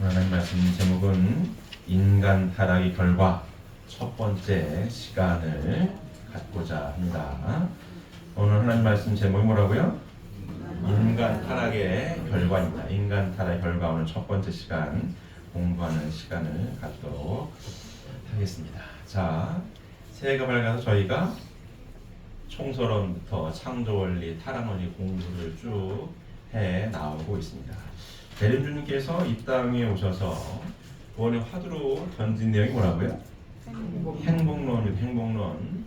하나님 말씀 제목은 인간 타락의 결과 첫 번째 시간을 갖고자 합니다. 오늘 하나님 말씀 제목이 뭐라고요? 인간 타락의 결과입니다. 인간 타락의 결과 오늘 첫 번째 시간 공부하는 시간을 갖도록 하겠습니다. 자, 새해가 밝아서 저희가 총서론부터 창조원리, 타락원리 공부를 쭉 해 나오고 있습니다. 대림주님께서 이 땅에 오셔서 구원의 화두로 던진 내용이 뭐라고요? 행복론이고, 행복론.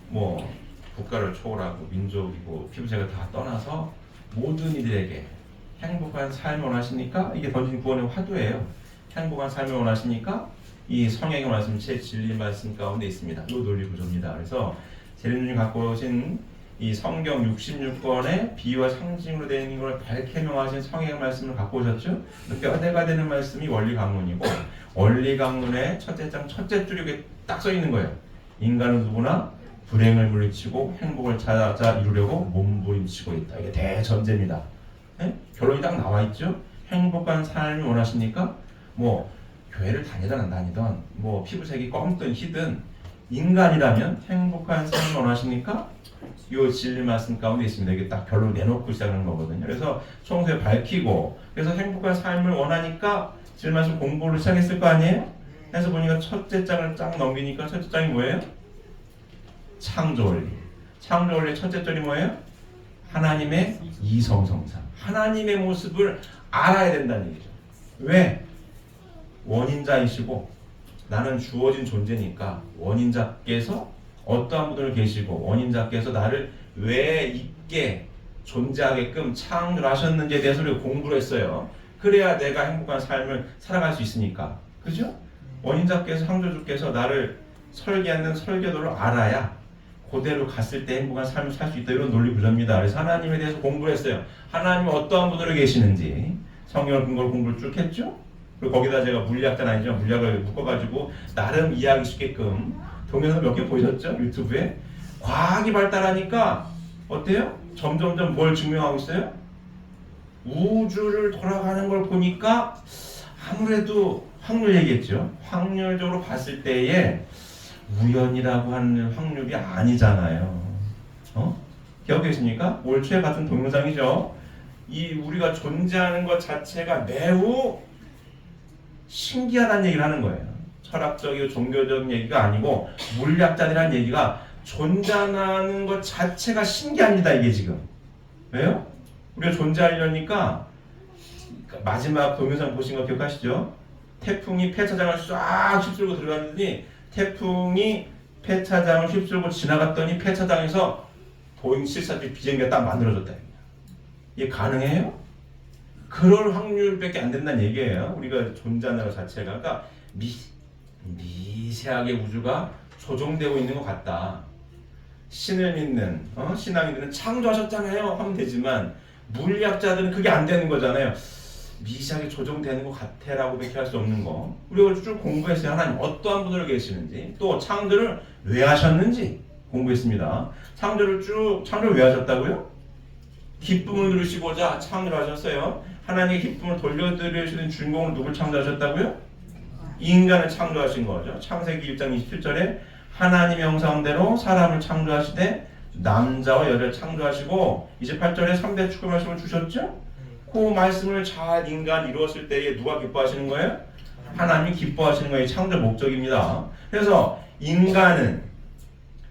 뭐 국가를 초월하고 민족이고 피부색을 다 떠나서 모든 이들에게 행복한 삶을 원하시니까 이게 던진 구원의 화두예요. 행복한 삶을 원하시니까 이 성경의 말씀, 제 진리 말씀 가운데 있습니다. 이 논리 구조입니다. 그래서 대림주님 갖고 오신 이 성경 66권의 비유와 상징으로 되는 걸 밝게 명하신 성경의 말씀을 갖고 오셨죠? 뼈대가 되는 말씀이 원리 강론이고, 원리 강론의 첫째 장 첫째 줄에 딱 써 있는 거예요. 인간은 누구나 불행을 물리치고 행복을 찾아 이루려고 몸부림치고 있다. 이게 대전제입니다. 네? 결론이 딱 나와 있죠? 행복한 삶을 원하시니까 뭐 교회를 다니든 안 다니든 뭐 피부색이 검든 희든 인간이라면 행복한 삶을 원하시니까 이 진리 말씀 가운데 있습니다. 이게 딱 결론 내놓고 시작하는 거거든요. 그래서 총소에 밝히고, 그래서 행복한 삶을 원하니까 진리 말씀 공부를 시작했을 거 아니에요? 그래서 보니까 첫째 장을 쫙 넘기니까 첫째 장이 뭐예요? 창조원리. 창조원리 첫째 절이 뭐예요? 하나님의 이성성상. 하나님의 모습을 알아야 된다는 얘기죠. 왜? 원인자이시고 나는 주어진 존재니까 원인자께서 어떠한 분들 계시고 원인자께서 나를 왜 있게 존재하게끔 창조를 하셨는지에 대해서 우리가 공부를 했어요. 그래야 내가 행복한 삶을 살아갈 수 있으니까. 그죠? 원인자께서, 창조주께서 나를 설계하는 설계도를 알아야 그대로 갔을 때 행복한 삶을 살 수 있다. 이런 논리 구조입니다. 그래서 하나님에 대해서 공부를 했어요. 하나님은 어떠한 분들이 계시는지 성경을 근거로 공부를 쭉 했죠. 그리고 거기다 제가 물리학자는 아니지만 물리학을 묶어가지고 나름 이해하기 쉽게끔 동영상 몇 개 보셨죠? 유튜브에. 과학이 발달하니까 어때요? 점점점 뭘 증명하고 있어요? 우주를 돌아가는 걸 보니까 아무래도 확률 얘기했죠. 확률적으로 봤을 때에 우연이라고 하는 확률이 아니잖아요. 기억되십니까? 올 초에 같은 동영상이죠. 이 우리가 존재하는 것 자체가 매우 신기하다는 얘기를 하는 거예요. 철학적이고 종교적인 얘기가 아니고 물리학자들이라는 얘기가 존재하는 것 자체가 신기합니다. 이게 지금. 왜요? 우리가 존재하려니까 마지막 동영상 보신 거 기억하시죠? 태풍이 폐차장을 쫙 휩쓸고 들어갔더니 태풍이 폐차장을 휩쓸고 지나갔더니 폐차장에서 보잉 747 비행기가 딱 만들어졌다. 이게 가능해요? 그럴 확률밖에 안 된다는 얘기예요. 우리가 존재하는 것 자체가. 그러니까 미세하게 우주가 조종되고 있는 것 같다. 신을 믿는 신앙인들은 창조하셨잖아요 하면 되지만 물리학자들은 그게 안 되는 거잖아요. 미세하게 조종되는 것 같아라고 밖에 할 수 없는 거. 우리가 쭉 공부했어요. 하나님 어떠한 분들 계시는지, 또 창조를 왜 하셨는지 공부했습니다. 창조를 왜 하셨다고요? 기쁨을 누리시고자 창조를 하셨어요. 하나님의 기쁨을 돌려드리시는 주인공을 누굴 창조하셨다고요? 인간을 창조하신 거죠. 창세기 1장 27절에 하나님의 형상대로 사람을 창조하시되 남자와 여자를 창조하시고 28절에 3대 축복 말씀을 주셨죠. 그 말씀을 잘 인간 이루었을 때에 누가 기뻐하시는 거예요? 하나님이 기뻐하시는 거예요. 창조 목적입니다. 그래서 인간은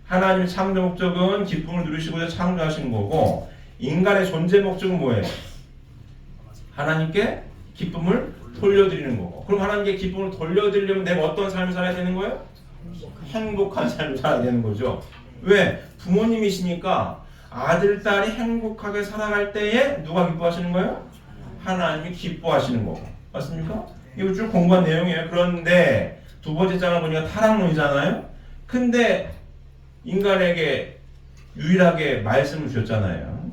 하나님의 창조 목적은 기쁨을 누리시고자 창조하신 거고, 인간의 존재 목적은 뭐예요? 하나님께 기쁨을 돌려드리는 거고. 그럼 하나님께 기쁨을 돌려드리려면 내가 어떤 삶을 살아야 되는 거예요? 행복한 삶을 살아야 되는 거죠. 왜? 부모님이시니까 아들, 딸이 행복하게 살아갈 때에 누가 기뻐하시는 거예요? 하나님이 기뻐하시는 거고. 맞습니까? 이거 쭉 공부한 내용이에요. 그런데 두 번째 장을 보니까 타락론이잖아요. 근데 인간에게 유일하게 말씀을 주셨잖아요.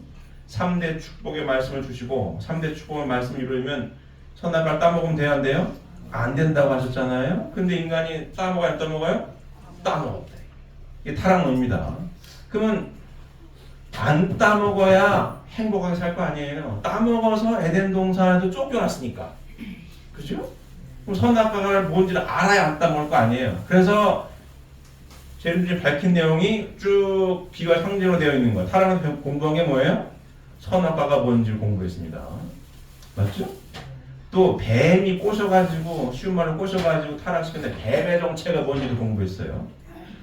3대 축복의 말씀을 주시고 3대 축복의 말씀을 이루려면 선악과를 따먹으면 돼야 안 돼요? 안 된다고 하셨잖아요. 근데 인간이 따먹어요? 안 따먹어요? 따먹었대. 이게 타락론입니다. 그러면 안 따먹어야 행복하게 살 거 아니에요. 따먹어서 에덴 동산에도 쫓겨났으니까. 그죠? 그럼 선악과가 뭔지를 알아야 안 따먹을 거 아니에요. 그래서 재림준이 밝힌 내용이 쭉 비가 상징으로 되어 있는 거예요. 타락한 공부한 게 뭐예요? 선악과가 뭔지를 공부했습니다. 맞죠? 또 뱀이 꼬셔가지고 쉬운 말로 꼬셔가지고 타락시켰는데 뱀의 정체가 뭔지를 공부했어요.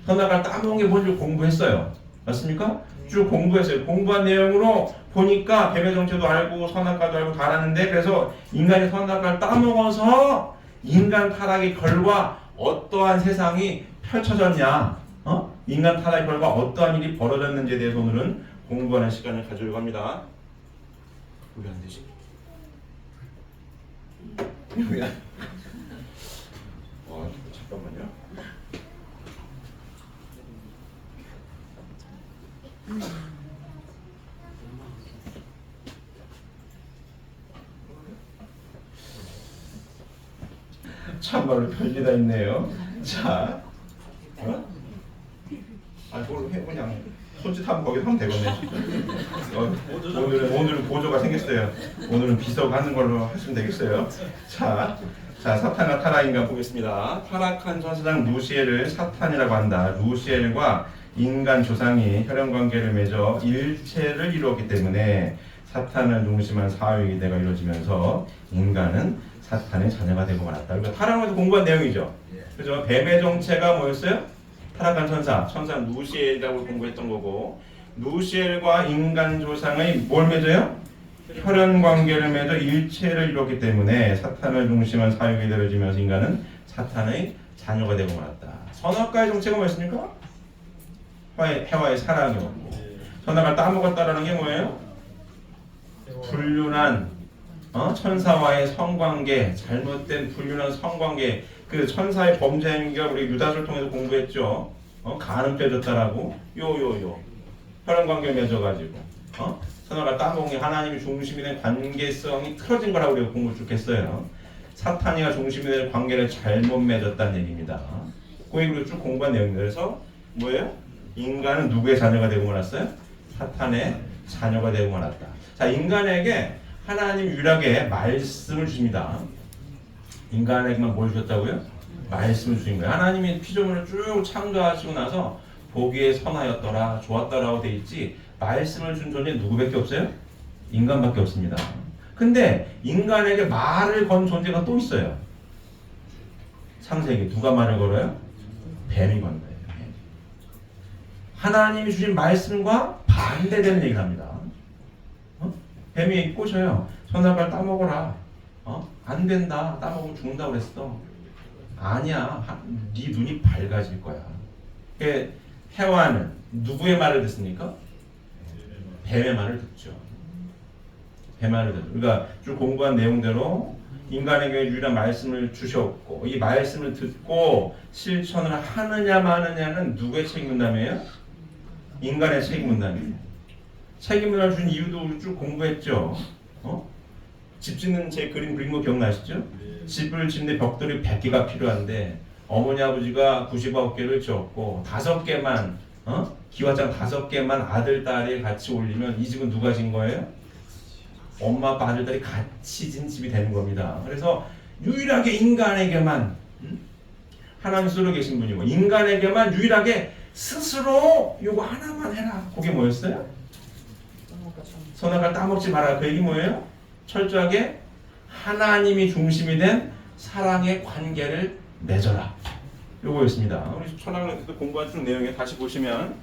선악과를 따먹은 게 뭔지를 공부했어요. 맞습니까? 쭉 공부했어요. 공부한 내용으로 보니까 뱀의 정체도 알고 선악과도 알고 다 알았는데 그래서 인간이 선악과를 따먹어서 인간 타락의 결과 어떠한 세상이 펼쳐졌냐, 인간 타락의 결과 어떠한 일이 벌어졌는지에 대해서 오늘은 공부하는 시간을 가지려고 합니다. 왜 안 되지? 왜 안? 잠깐만요. 참말로 별일 다 있네요. 자, 그걸로 해 그냥 손짓하면 거기 하면 되겠네. 오늘은 보조가 생겼어요. 오늘은 비서가 하는 걸로 하시면 되겠어요. 자, 사탄과 타락인간 보겠습니다. 타락한 천사장 루시엘을 사탄이라고 한다. 루시엘과 인간 조상이 혈연 관계를 맺어 일체를 이루었기 때문에 사탄을 중심한 사회기대가 이루어지면서 인간은 사탄의 자녀가 되고 말았다. 그러니까 타락에서 공부한 내용이죠. 그죠? 뱀의 정체가 뭐였어요? 타락한 천사 루시엘이라고 공부했던 거고, 루시엘과 인간 조상의 뭘 맺어요? 혈연 관계를 맺어 일체를 이뤘기 때문에 사탄을 중심한 사육이 되어지면서 인간은 사탄의 자녀가 되고 말았다. 선악과의 정체가 뭐였습니까? 해와의 사랑이었고, 선악과를 따먹었다라는 게 뭐예요? 불륜한 천사와의 성관계, 잘못된 불륜한 성관계, 그 천사의 범죄 행위가 우리 유다서를 통해서 공부했죠. 간음죄졌다라고 혈연 관계 맺어가지고 선악과를 따먹은 게 하나님이 중심이 된 관계성이 틀어진 거라고 우리가 공부 쭉 했어요. 사탄이가 중심이 된 관계를 잘못 맺었다는 얘기입니다. 그리고 쭉 공부한 내용입니다. 그래서 뭐예요? 인간은 누구의 자녀가 되고 말았어요? 사탄의 자녀가 되고 말았다. 자, 인간에게 하나님 유일하게 말씀을 주십니다. 인간에게만 뭘 주셨다고요? 말씀을 주신 거예요. 하나님이 피조물을 쭉 창조하시고 나서 보기에 선하였더라, 좋았더라고 돼 있지, 말씀을 준 존재 누구밖에 없어요? 인간밖에 없습니다. 근데 인간에게 말을 건 존재가 또 있어요. 창세기 누가 말을 걸어요? 뱀이 건 거예요. 하나님이 주신 말씀과 반대되는 얘기를 합니다. 뱀이 꼬셔요. 선악과를 따먹어라. 안 된다. 따먹으면 죽는다고 그랬어. 아니야. 네 눈이 밝아질 거야. 해와는 누구의 말을 듣습니까? 뱀의 말을 듣죠. 뱀의 말을 듣죠. 그러니까 쭉 공부한 내용대로 인간에게 유일한 말씀을 주셨고, 이 말씀을 듣고 실천을 하느냐 마느냐는 누구의 책임 분담이에요? 인간의 책임 분담이에요. 책임을 준 이유도 쭉 공부했죠. 집 짓는 제 그림 그린 거 기억나시죠? 집을 짓는 벽돌이 100개가 필요한데 어머니 아버지가 99개를 지었고 5개만 기와장 5개만 아들 딸이 같이 올리면 이 집은 누가 진 거예요? 엄마 아빠 아들 딸이 같이 진 집이 되는 겁니다. 그래서 유일하게 인간에게만 하나님 스스로 계신 분이고 인간에게만 유일하게 스스로 요거 하나만 해라. 그게 뭐였어요? 선악과를 따먹지 마라. 그 얘기 뭐예요? 철저하게 하나님이 중심이 된 사랑의 관계를 맺어라. 요거였습니다. 우리 천하학년도 공부한 쭉 내용에 다시 보시면,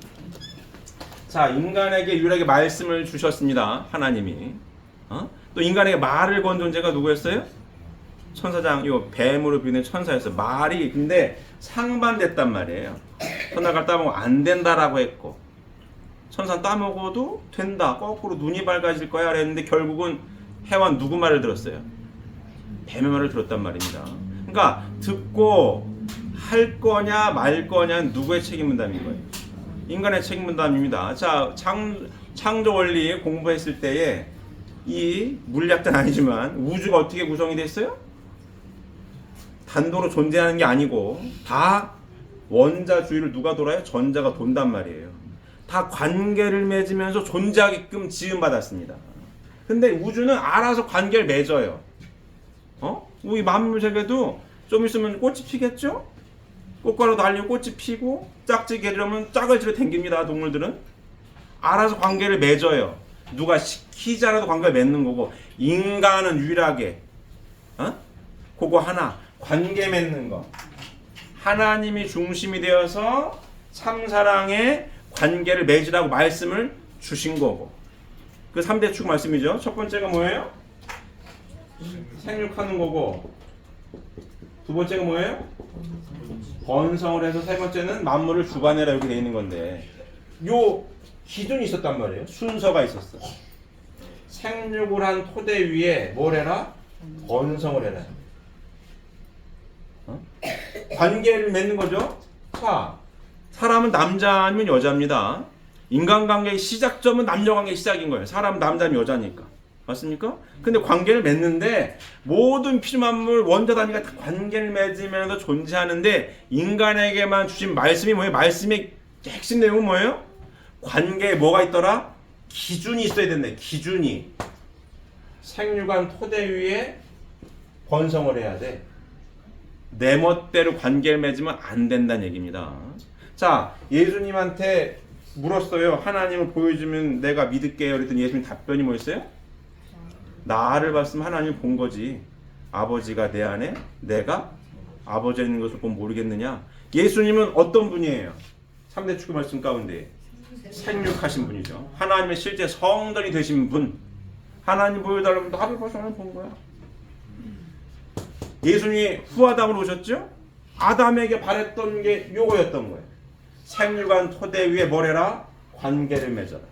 자, 인간에게 유일하게 말씀을 주셨습니다. 하나님이. 또 인간에게 말을 건 존재가 누구였어요? 천사장, 요 뱀으로 비는 천사였어요. 말이 근데 상반됐단 말이에요. 선악과를 따먹으면 안 된다라고 했고, 천사는 따먹어도 된다. 거꾸로 눈이 밝아질 거야 그랬는데 결국은 해와 누구 말을 들었어요? 뱀의 말을 들었단 말입니다. 그러니까 듣고 할 거냐 말 거냐는 누구의 책임 분담인 거예요? 인간의 책임 분담입니다. 자, 창조 원리 공부했을 때에 이 물리학자는 아니지만 우주가 어떻게 구성이 됐어요? 단도로 존재하는 게 아니고 다 원자주의를 누가 돌아요? 전자가 돈단 말이에요. 다 관계를 맺으면서 존재하게끔 지음받았습니다. 근데 우주는 알아서 관계를 맺어요. 우리 만물 세계도 좀 있으면 꽃이 피겠죠? 꽃가루 달리고 꽃이 피고 짝짓기 하려면 짝을 지러 댕깁니다. 동물들은 알아서 관계를 맺어요. 누가 시키지 않아도 관계를 맺는 거고, 인간은 유일하게 그거 하나, 관계 맺는 거. 하나님이 중심이 되어서 참사랑의 관계를 맺으라고 말씀을 주신 거고, 그 3대 축 말씀이죠. 첫 번째가 뭐예요? 생육하는 거고, 두 번째가 뭐예요? 번성을 해서, 세 번째는 만물을 주관해라 이렇게 되어 있는 건데, 요 기준이 있었단 말이에요. 순서가 있었어. 생육을 한 토대 위에 뭘 해라? 번성을 해라. 관계를 맺는 거죠. 자, 사람은 남자 아니면 여자입니다. 인간관계의 시작점은 남녀관계의 시작인 거예요. 사람은 남자 아니면 여자니까. 맞습니까? 근데 관계를 맺는데 모든 피조만물 원자 단위가 다 관계를 맺으면서 존재하는데, 인간에게만 주신 말씀이 뭐예요? 말씀의 핵심 내용은 뭐예요? 관계에 뭐가 있더라? 기준이 있어야 된다. 기준이. 생육한 토대 위에 번성을 해야 돼. 내 멋대로 관계를 맺으면 안 된다는 얘기입니다. 자, 예수님한테 물었어요. 하나님을 보여주면 내가 믿을게요. 그랬더니 예수님 답변이 뭐였어요? 나를 봤으면 하나님을 본 거지. 아버지가 내 안에, 내가 아버지 있는 것을 보면 모르겠느냐. 예수님은 어떤 분이에요? 3대 축구 말씀 가운데 생육하신 분이죠. 하나님의 실제 성전이 되신 분. 하나님 보여달라면 나를 봐서 하나님 본 거야. 예수님이 후아담으로 오셨죠? 아담에게 바랬던 게 요거였던 거예요. 생육한 토대 위에 뭘 해라? 관계를 맺어라.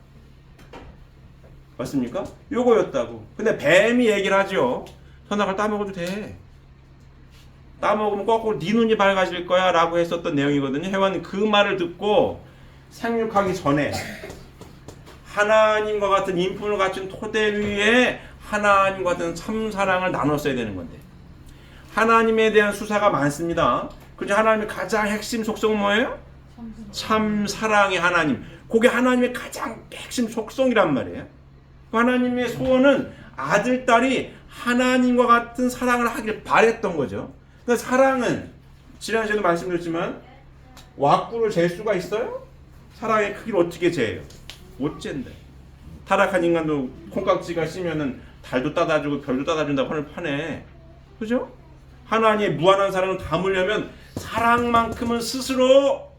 맞습니까? 요거였다고. 근데 뱀이 얘기를 하죠. 선악을 따먹어도 돼. 따먹으면 거꾸로 네 눈이 밝아질 거야 라고 했었던 내용이거든요. 해와는 그 말을 듣고 생육하기 전에 하나님과 같은 인품을 갖춘 토대 위에 하나님과 같은 참사랑을 나눴어야 되는 건데, 하나님에 대한 수사가 많습니다. 그죠? 하나님의 가장 핵심 속성은 뭐예요? 참사랑의 하나님. 그게 하나님의 가장 핵심 속성이란 말이에요. 하나님의 소원은 아들, 딸이 하나님과 같은 사랑을 하길 바랬던 거죠. 그러니까 사랑은 지난주에도 말씀드렸지만 왁구를 잴 수가 있어요? 사랑의 크기를 어떻게 재요? 못 잰다. 타락한 인간도 콩깍지가 씌면은 달도 따다주고 별도 따다준다고 하늘 파네. 그죠? 하나님의 무한한 사랑을 담으려면 사랑만큼은 스스로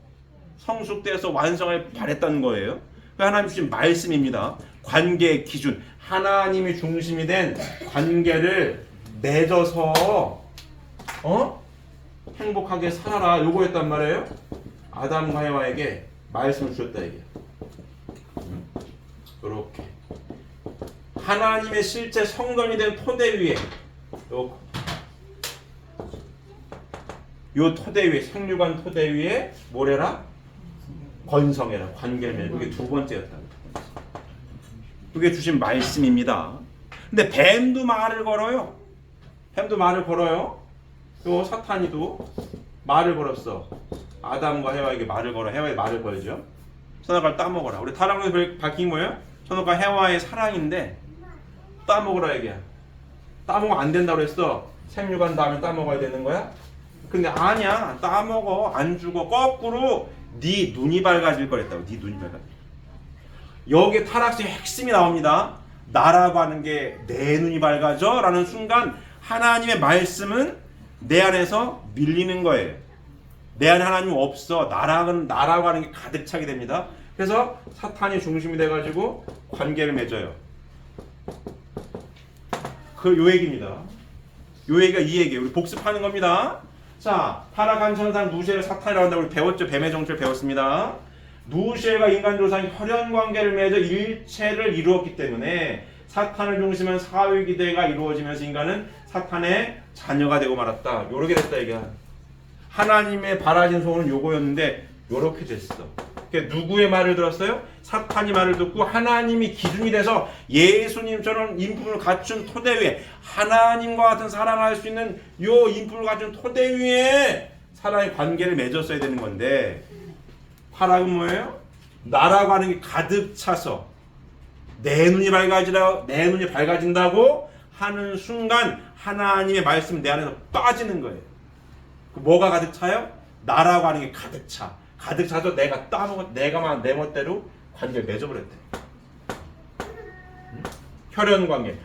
성숙돼서 완성을 바랬다는 거예요. 하나님 주신 말씀입니다. 관계의 기준, 하나님이 중심이 된 관계를 맺어서 행복하게 살아라, 요거였단 말이에요. 아담과 해와에게 말씀을 주셨다 이게. 이렇게 하나님의 실제 성전이 된 토대 위에 요 토대 위에, 생육한 토대 위에 뭘 해라? 번성해라, 관계를 맺어. 그게 두 번째였다. 그게 주신 말씀입니다. 근데 뱀도 말을 걸어요. 뱀도 말을 걸어요. 요 사탄이도 말을 걸었어. 아담과 해와에게 말을 걸어. 해와에게 말을 걸죠. 선악과를 따먹어라. 우리 타락으로 밝힌 뭐예요? 선악과 해와의 사랑인데 따먹으라 얘기야. 따먹으면 안 된다고 했어. 생육한 다음에 따먹어야 되는 거야? 근데 아니야. 따먹어. 안 죽어. 거꾸로 네 눈이 밝아질 거랬다고. 네 눈이 밝아질. 여기에 타락의 핵심이 나옵니다. 나라고 하는 게 내 눈이 밝아져 라는 순간 하나님의 말씀은 내 안에서 밀리는 거예요. 내 안에 하나님 없어. 나라고 하는 게 가득 차게 됩니다. 그래서 사탄이 중심이 돼가지고 관계를 맺어요. 요 얘기입니다. 요 얘기가 이 얘기예요. 우리 복습하는 겁니다. 자, 타락한 천상 누시엘 사탄이라고 한다고 우리 배웠죠. 뱀의 정체를 배웠습니다. 누시엘과 인간 조상이 혈연 관계를 맺어 일체를 이루었기 때문에 사탄을 중심한 사회기대가 이루어지면서 인간은 사탄의 자녀가 되고 말았다. 요렇게 됐다 얘기야. 하나님의 바라진 소원은 요거였는데 요렇게 됐어. 그러니까 누구의 말을 들었어요? 사탄이 말을 듣고 하나님이 기준이 돼서 예수님처럼 인품을 갖춘 토대 위에, 하나님과 같은 사랑할 수 있는 요 인품을 갖춘 토대 위에 사랑의 관계를 맺었어야 되는 건데, 타락은 뭐예요? 나라고 하는 게 가득 차서 내 눈이 밝아진다고 하는 순간 하나님의 말씀 내 안에서 빠지는 거예요. 뭐가 가득 차요? 나라고 하는 게 가득 차. 가득 차서 내가 내가만 내 멋대로 관계를 맺어버렸대. 혈연 관계.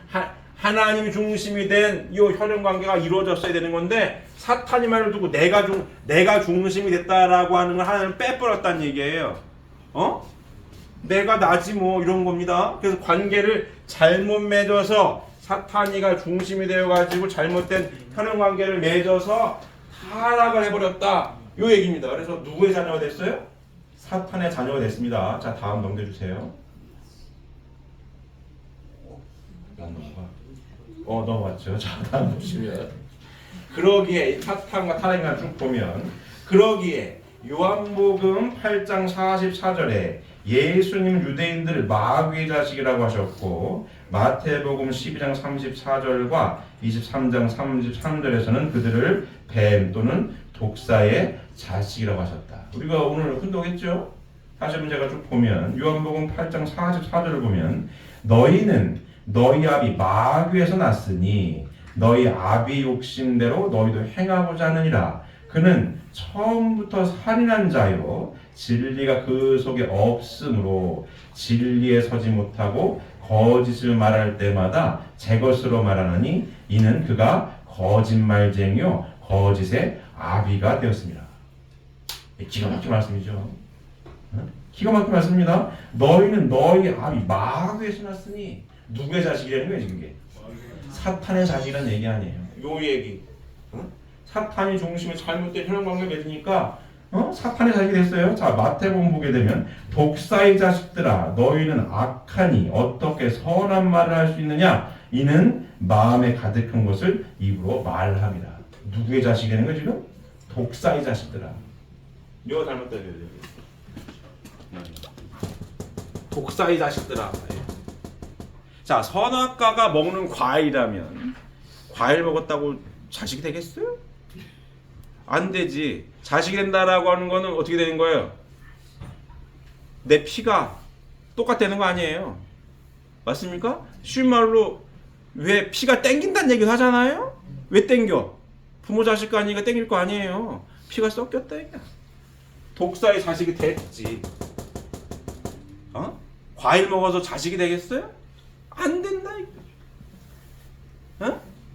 하나님 중심이 된 이 혈연 관계가 이루어졌어야 되는 건데 사탄이 말을 두고 내가 중심이 됐다라고 하는 걸 하나님을 빼버렸다는 얘기예요. 내가 나지 뭐 이런 겁니다. 그래서 관계를 잘못 맺어서 사탄이가 중심이 되어가지고 잘못된 혈연 관계를 맺어서 타락을 해버렸다. 요 얘기입니다. 그래서 누구의 자녀가 됐어요? 사탄의 자녀가 됐습니다. 자, 다음 넘겨주세요. 넘어갔죠. 자, 다음 보시면 그러기에 사탄과 타락을 쭉 보면 그러기에 요한복음 8장 44절에 예수님 유대인들을 마귀의 자식이라고 하셨고 마태복음 12장 34절과 23장 33절에서는 그들을 뱀 또는 독사의 자식이라고 하셨다. 우리가 오늘 혼동했죠? 다시 한번 제가 쭉 보면 요한복음 8장 44절을 보면 너희는 너희 아비 마귀에서 났으니 너희 아비 욕심대로 너희도 행하고자 하느니라. 그는 처음부터 살인한 자요 진리가 그 속에 없으므로 진리에 서지 못하고 거짓을 말할 때마다 제 것으로 말하느니 이는 그가 거짓말쟁이요 거짓의 아비가 되었습니다. 기가 막힌 말씀이죠. 기가 막힌 말씀입니다. 너희는 너희 아비 마귀에서 났으니 누구의 자식이라는 거예요 지금 이게? 사탄의 자식이라는 얘기 아니에요. 요 얘기. 사탄이 중심에 잘못된 혈연관계를 맺으니까 사탄의 자식이 됐어요. 자, 마태복음 보게 되면 독사의 자식들아 너희는 악하니 어떻게 선한 말을 할 수 있느냐 이는 마음에 가득한 것을 입으로 말함이라. 누구의 자식이 되는 거예요 지금? 독사의 자식들아. 이거 잘못된 거예요. 독사의 자식들아. 자, 선악과가 먹는 과일이라면 과일 먹었다고 자식이 되겠어요? 안 되지. 자식이 된다라고 하는 거는 어떻게 되는 거예요? 내 피가 똑같다는 거 아니에요. 맞습니까? 쉬운 말로 왜 피가 땡긴다는 얘기를 하잖아요? 왜 땡겨? 부모 자식 아니니까 땡길 거 아니에요. 피가 섞였다 이게. 독사의 자식이 됐지. 과일 먹어서 자식이 되겠어요? 안 된다 이거.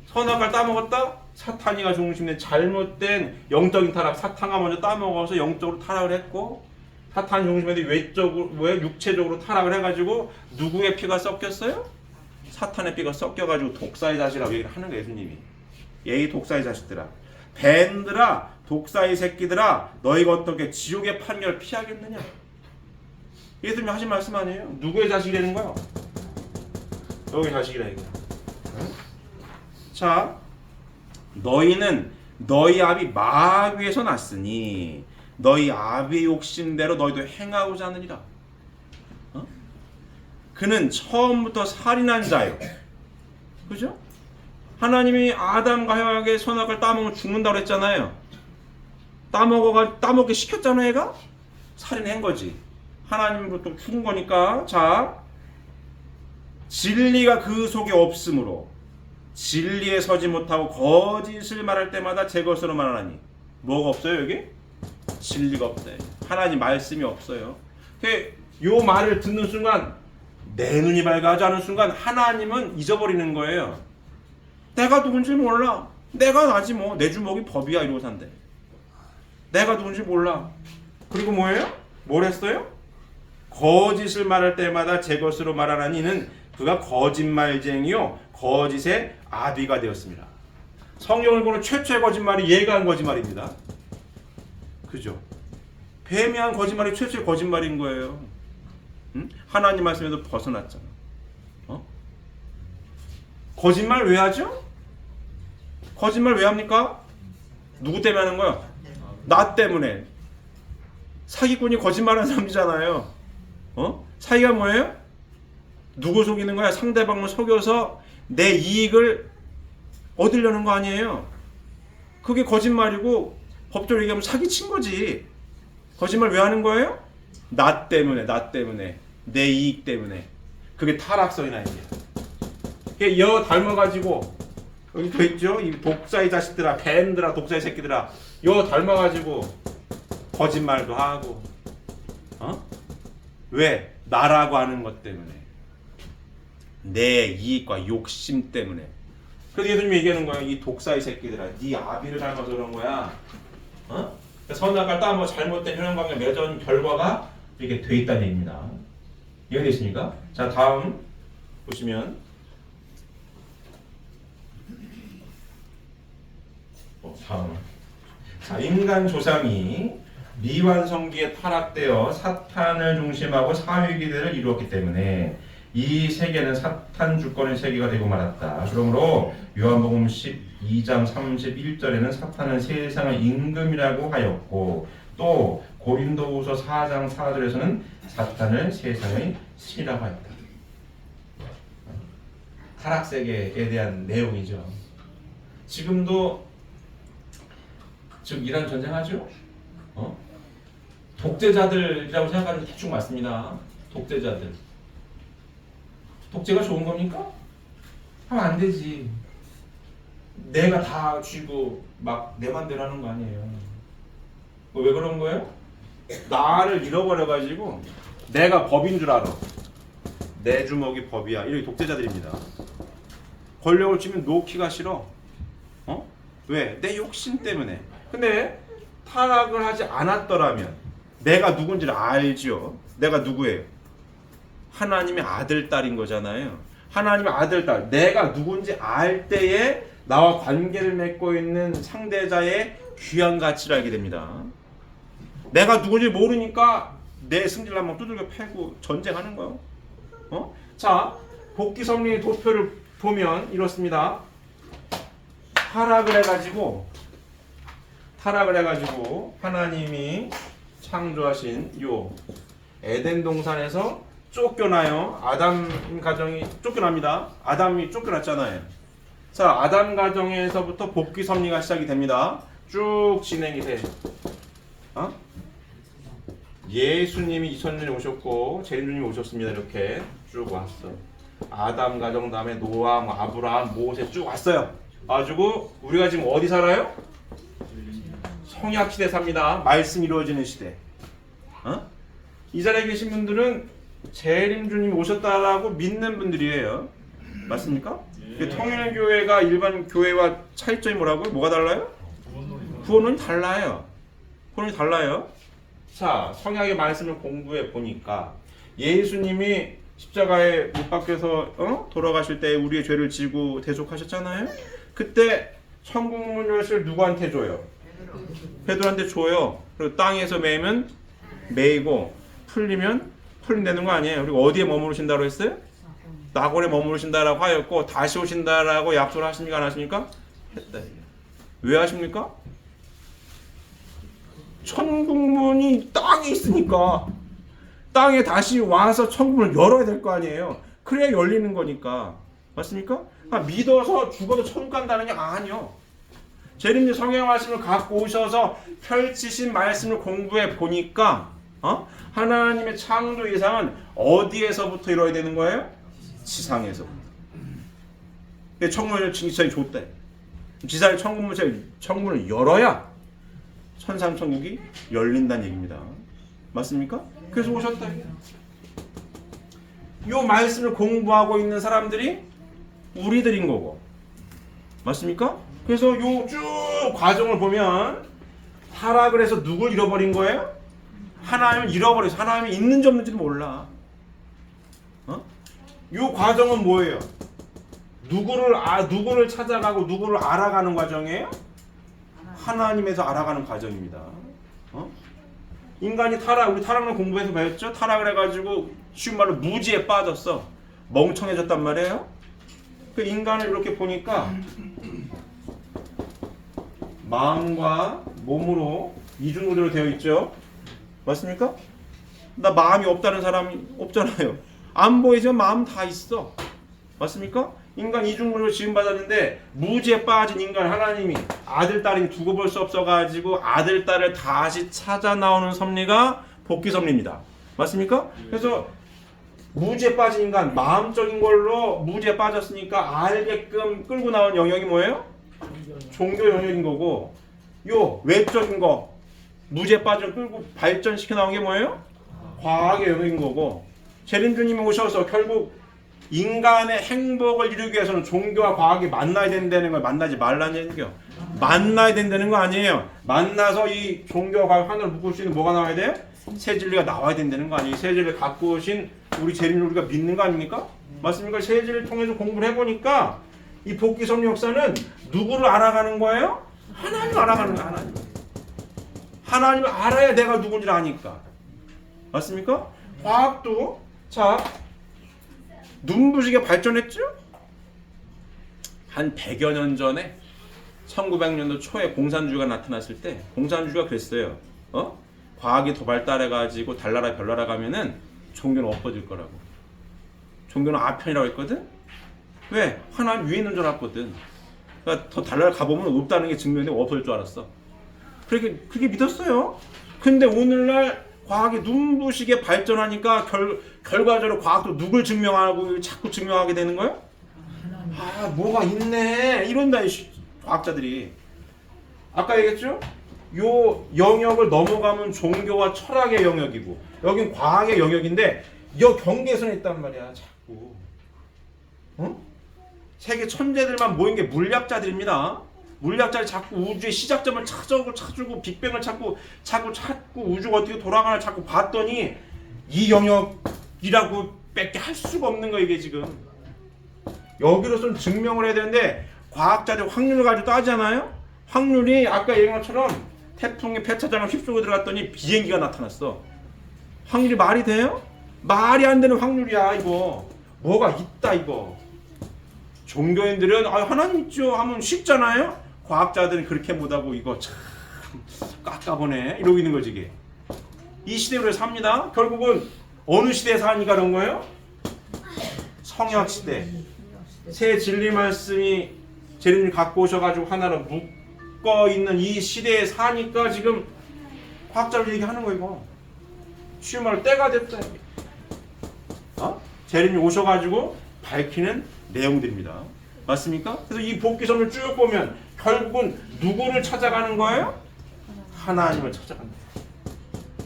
선악과를 따먹었다? 사탄이가 중심된 잘못된 영적인 타락. 사탄가 먼저 따먹어서 영적으로 타락을 했고 사탄 중심인데 왜 육체적으로 타락을 해가지고 누구의 피가 섞였어요? 사탄의 피가 섞여가지고 독사의 자식이라고 얘기를 하는 거예요 예수님이. 예의 독사의 자식들아 뱀들아 독사의 새끼들아 너희가 어떻게 지옥의 판결을 피하겠느냐. 예수님이 하신 말씀 아니에요? 누구의 자식이 되는 거야? 너희 자식이라 이거. 자, 너희는 너희 아비 마귀에서 났으니 너희 아비의 욕심대로 너희도 행하고자 하느니라. 그는 처음부터 살인한 자요. 그죠? 하나님이 아담과 하와에게 선악을 따먹으면 죽는다고 했잖아요. 따먹게 시켰잖아요, 얘가? 살인한 거지. 하나님으로부터 죽은 거니까. 자, 진리가 그 속에 없으므로 진리에 서지 못하고 거짓을 말할 때마다 제 것으로 말하니. 뭐가 없어요 여기? 진리가 없대. 하나님 말씀이 없어요. 요 말을 듣는 순간 내 눈이 밝아지 않은 순간 하나님은 잊어버리는 거예요. 내가 누군지 몰라. 내가 나지 뭐. 내 주먹이 법이야 이러고 산대. 내가 누군지 몰라. 그리고 뭐예요? 뭘 했어요? 거짓을 말할 때마다 제 것으로 말하라니 이는 그가 거짓말쟁이요 거짓의 아비가 되었습니다. 성경을 보는 최초의 거짓말이 얘가 한 거짓말입니다. 그죠? 뱀이 한 거짓말이 최초의 거짓말인 거예요. 응? 하나님 말씀에도 벗어났잖아. 거짓말 왜 하죠? 거짓말 왜 합니까? 누구 때문에 하는 거야? 나 때문에. 사기꾼이 거짓말하는 사람이잖아요. 사기가 뭐예요? 누구 속이는 거야? 상대방을 속여서 내 이익을 얻으려는 거 아니에요. 그게 거짓말이고 법적으로 얘기하면 사기친 거지. 거짓말 왜 하는 거예요? 나 때문에 내 이익 때문에. 그게 타락성이나 이게. 여 닮아가지고 여기 돼 있죠? 이 독사의 자식들아, 뱀들아, 독사의 새끼들아, 여 닮아가지고 거짓말도 하고, 왜? 나라고 하는 것 때문에, 내 이익과 욕심 때문에. 그래서 예수님이 얘기하는 거야. 이 독사의 새끼들아, 네 아비를 닮아서 그런 거야. 선악을 따뭐 잘못된 혈연관계 맺은 결과가 이렇게 돼 있다는 얘기입니다. 이해되십니까? 자, 다음 보시면 다음. 자, 인간 조상이 미완성기에 타락되어 사탄을 중심하고 사회기들을 이루었기 때문에 이 세계는 사탄 주권의 세계가 되고 말았다. 그러므로 요한복음 12장 31절에는 사탄은 세상의 임금이라고 하였고, 또 고린도후서 4장 4절에서는 사탄을 세상의 신이라고 하였다. 타락 세계에 대한 내용이죠. 지금도 즉 이란 전쟁하죠. 독재자들이라고 생각하는 게 대충 맞습니다. 독재자들. 독재가 좋은 겁니까? 하면 안 되지. 내가 다 쥐고 막 내 맘대로 하는 거 아니에요. 왜 그런 거예요? 나를 잃어버려가지고 내가 법인 줄 알아. 내 주먹이 법이야. 이렇게 독재자들입니다. 권력을 쥐면 놓기가 싫어. 왜? 내 욕심 때문에. 근데 타락을 하지 않았더라면 내가 누군지를 알죠. 내가 누구예요? 하나님의 아들, 딸인 거잖아요. 하나님의 아들, 딸. 내가 누군지 알 때에 나와 관계를 맺고 있는 상대자의 귀한 가치를 알게 됩니다. 내가 누군지 모르니까 내 승질을 한번 두들겨 패고 전쟁하는 거예요. 자, 복귀성리의 도표를 보면 이렇습니다. 타락을 해가지고 하나님이 창조하신 요 에덴 동산에서 쫓겨나요. 아담 가정이 쫓겨납니다. 아담이 쫓겨났잖아요. 자, 아담 가정에서부터 복귀 섭리가 시작이 됩니다. 쭉 진행이 돼. 예수님이 2000년에 오셨고 재림주님이 오셨습니다. 이렇게 쭉 왔어. 아담 가정 다음에 노아, 아브라함, 모세 쭉 왔어요. 가지고 우리가 지금 어디 살아요? 성약 시대 삽니다. 말씀 이루어지는 시대. 이 자리에 계신 분들은 재림주님이 오셨다라고 믿는 분들이에요. 맞습니까? 통일교회가 일반 교회와 차이점이 뭐라고요? 뭐가 달라요? 구원론이 달라요. 구원론이 달라요. 자, 성약의 말씀을 공부해 보니까 예수님이 십자가에 못 박혀서 돌아가실 때 우리의 죄를 지고 대속하셨잖아요. 그때 천국 문 열쇠를 누구한테 줘요? 베드로한테 줘요. 그리고 땅에서 매이면 매이고 풀리면 풀린다는 거 아니에요. 그리고 어디에 머무르신다고 했어요? 낙원에 머무르신다라고 하였고 다시 오신다라고 약속을 하십니까? 안 하십니까? 했다. 왜 하십니까? 천국문이 땅에 있으니까 땅에 다시 와서 천국문을 열어야 될 거 아니에요. 그래야 열리는 거니까. 맞습니까? 믿어서 죽어도 천국 간다는 게 아니요. 재림님 성경 말씀을 갖고 오셔서 펼치신 말씀을 공부해 보니까 하나님의 창조 이상은 어디에서부터 이루어야 되는 거예요? 지상에서부터. 천국문을 지상이 줬대. 지상의 천국문을 열어야 천상천국이 열린다는 얘기입니다. 맞습니까? 그래서 오셨다. 이 말씀을 공부하고 있는 사람들이 우리들인 거고. 맞습니까? 그래서 요 쭉 과정을 보면 타락을 해서 누굴 잃어버린 거예요? 하나님을 잃어버려서 하나님이 있는지 없는지도 몰라. 요 과정은 뭐예요? 누구를 찾아가고 누구를 알아가는 과정이에요? 하나님에서 알아가는 과정입니다. 인간이 우리 타락을 공부해서 배웠죠? 타락을 해가지고 쉬운 말로 무지에 빠졌어. 멍청해졌단 말이에요. 그 인간을 이렇게 보니까 마음과 몸으로 이중구조로 되어 있죠. 맞습니까? 나 마음이 없다는 사람이 없잖아요. 안 보이지만 마음 다 있어. 맞습니까? 인간 이중구조로 지음받았는데 무지에 빠진 인간 하나님이 아들, 딸이 두고 볼 수 없어가지고 아들, 딸을 다시 찾아 나오는 섭리가 복귀 섭리입니다. 맞습니까? 그래서 무지에 빠진 인간, 마음적인 걸로 무지에 빠졌으니까 알게끔 끌고 나온 영역이 뭐예요? 종교 영역인 거고, 요 외적인 거, 무지에 빠져 끌고 발전시켜 나온 게 뭐예요? 과학의 영역인 거고, 재림주님이 오셔서 결국 인간의 행복을 이루기 위해서는 종교와 과학이 만나야 된다는 걸 만나지 말라는 얘기죠. 만나야 된다는 거 아니에요. 만나서 이 종교와 과학 하나를 묶을 수 있는 뭐가 나와야 돼요? 새 진리가 나와야 된다는 거 아니에요. 새 진리를 갖고 오신 우리 재림을 우리가 믿는 거 아닙니까? 맞습니까? 새 진리를 통해서 공부를 해보니까 이 복귀 섭리 역사는 누구를 알아가는 거예요? 하나님을 알아가는 거예요. 하나님을 알아야 내가 누군지를 아니까. 맞습니까? 과학도 자 눈부시게 발전했죠? 한 100여 년 전에 1900년도 초에 공산주의가 나타났을 때 공산주의가 그랬어요. 과학이 더 발달해가지고 달나라 별나라 가면은 종교는 엎어질 거라고. 종교는 아편이라고 했거든? 왜? 하나님 위에 있는 줄 알았거든. 그러니까 더 달나라 가보면 없다는 게 증명돼 없어질 줄 알았어. 그렇게 믿었어요. 근데 오늘날 과학이 눈부시게 발전하니까 결과적으로 과학도 누굴 증명하고 자꾸 증명하게 되는 거예요? 아 뭐가 있네 이런다 이 과학자들이. 아까 얘기했죠? 요 영역을 넘어가면 종교와 철학의 영역이고 여긴 과학의 영역인데 여 경계선에 있단 말이야 자꾸. 세계 천재들만 모인 게 물리학자들입니다. 물리학자들이 자꾸 우주의 시작점을 찾고 빅뱅을 찾고 우주가 어떻게 돌아가나 자꾸 봤더니 이 영역이라고 밖에 할 수가 없는 거예요 이게 지금. 여기로서는 증명을 해야 되는데 과학자들이 확률을 가지고 따지잖아요. 확률이 아까 얘기한 것처럼 태풍의 폐차장을 휩쓸고 들어갔더니 비행기가 나타났어. 확률이 말이 돼요? 말이 안 되는 확률이야 이거. 뭐가 있다 이거. 종교인들은 하나님 있죠 하면 쉽잖아요. 과학자들은 그렇게 못하고 이거 참 깎아보네 이러고 있는 거지 이게. 이 시대로 삽니다. 결국은 어느 시대에 사니까 그런 거예요? 성약시대. 새 진리 말씀이 재림을 갖고 오셔가지고 하나로 묶어있는 이 시대에 사니까 지금 과학자들 얘기하는 거 이거. 쉬운 말로 때가 됐다. 재림이 오셔가지고 밝히는 내용들입니다. 맞습니까? 그래서 이 복귀선을 쭉 보면 결국은 누구를 찾아가는 거예요? 하나님을 찾아간다.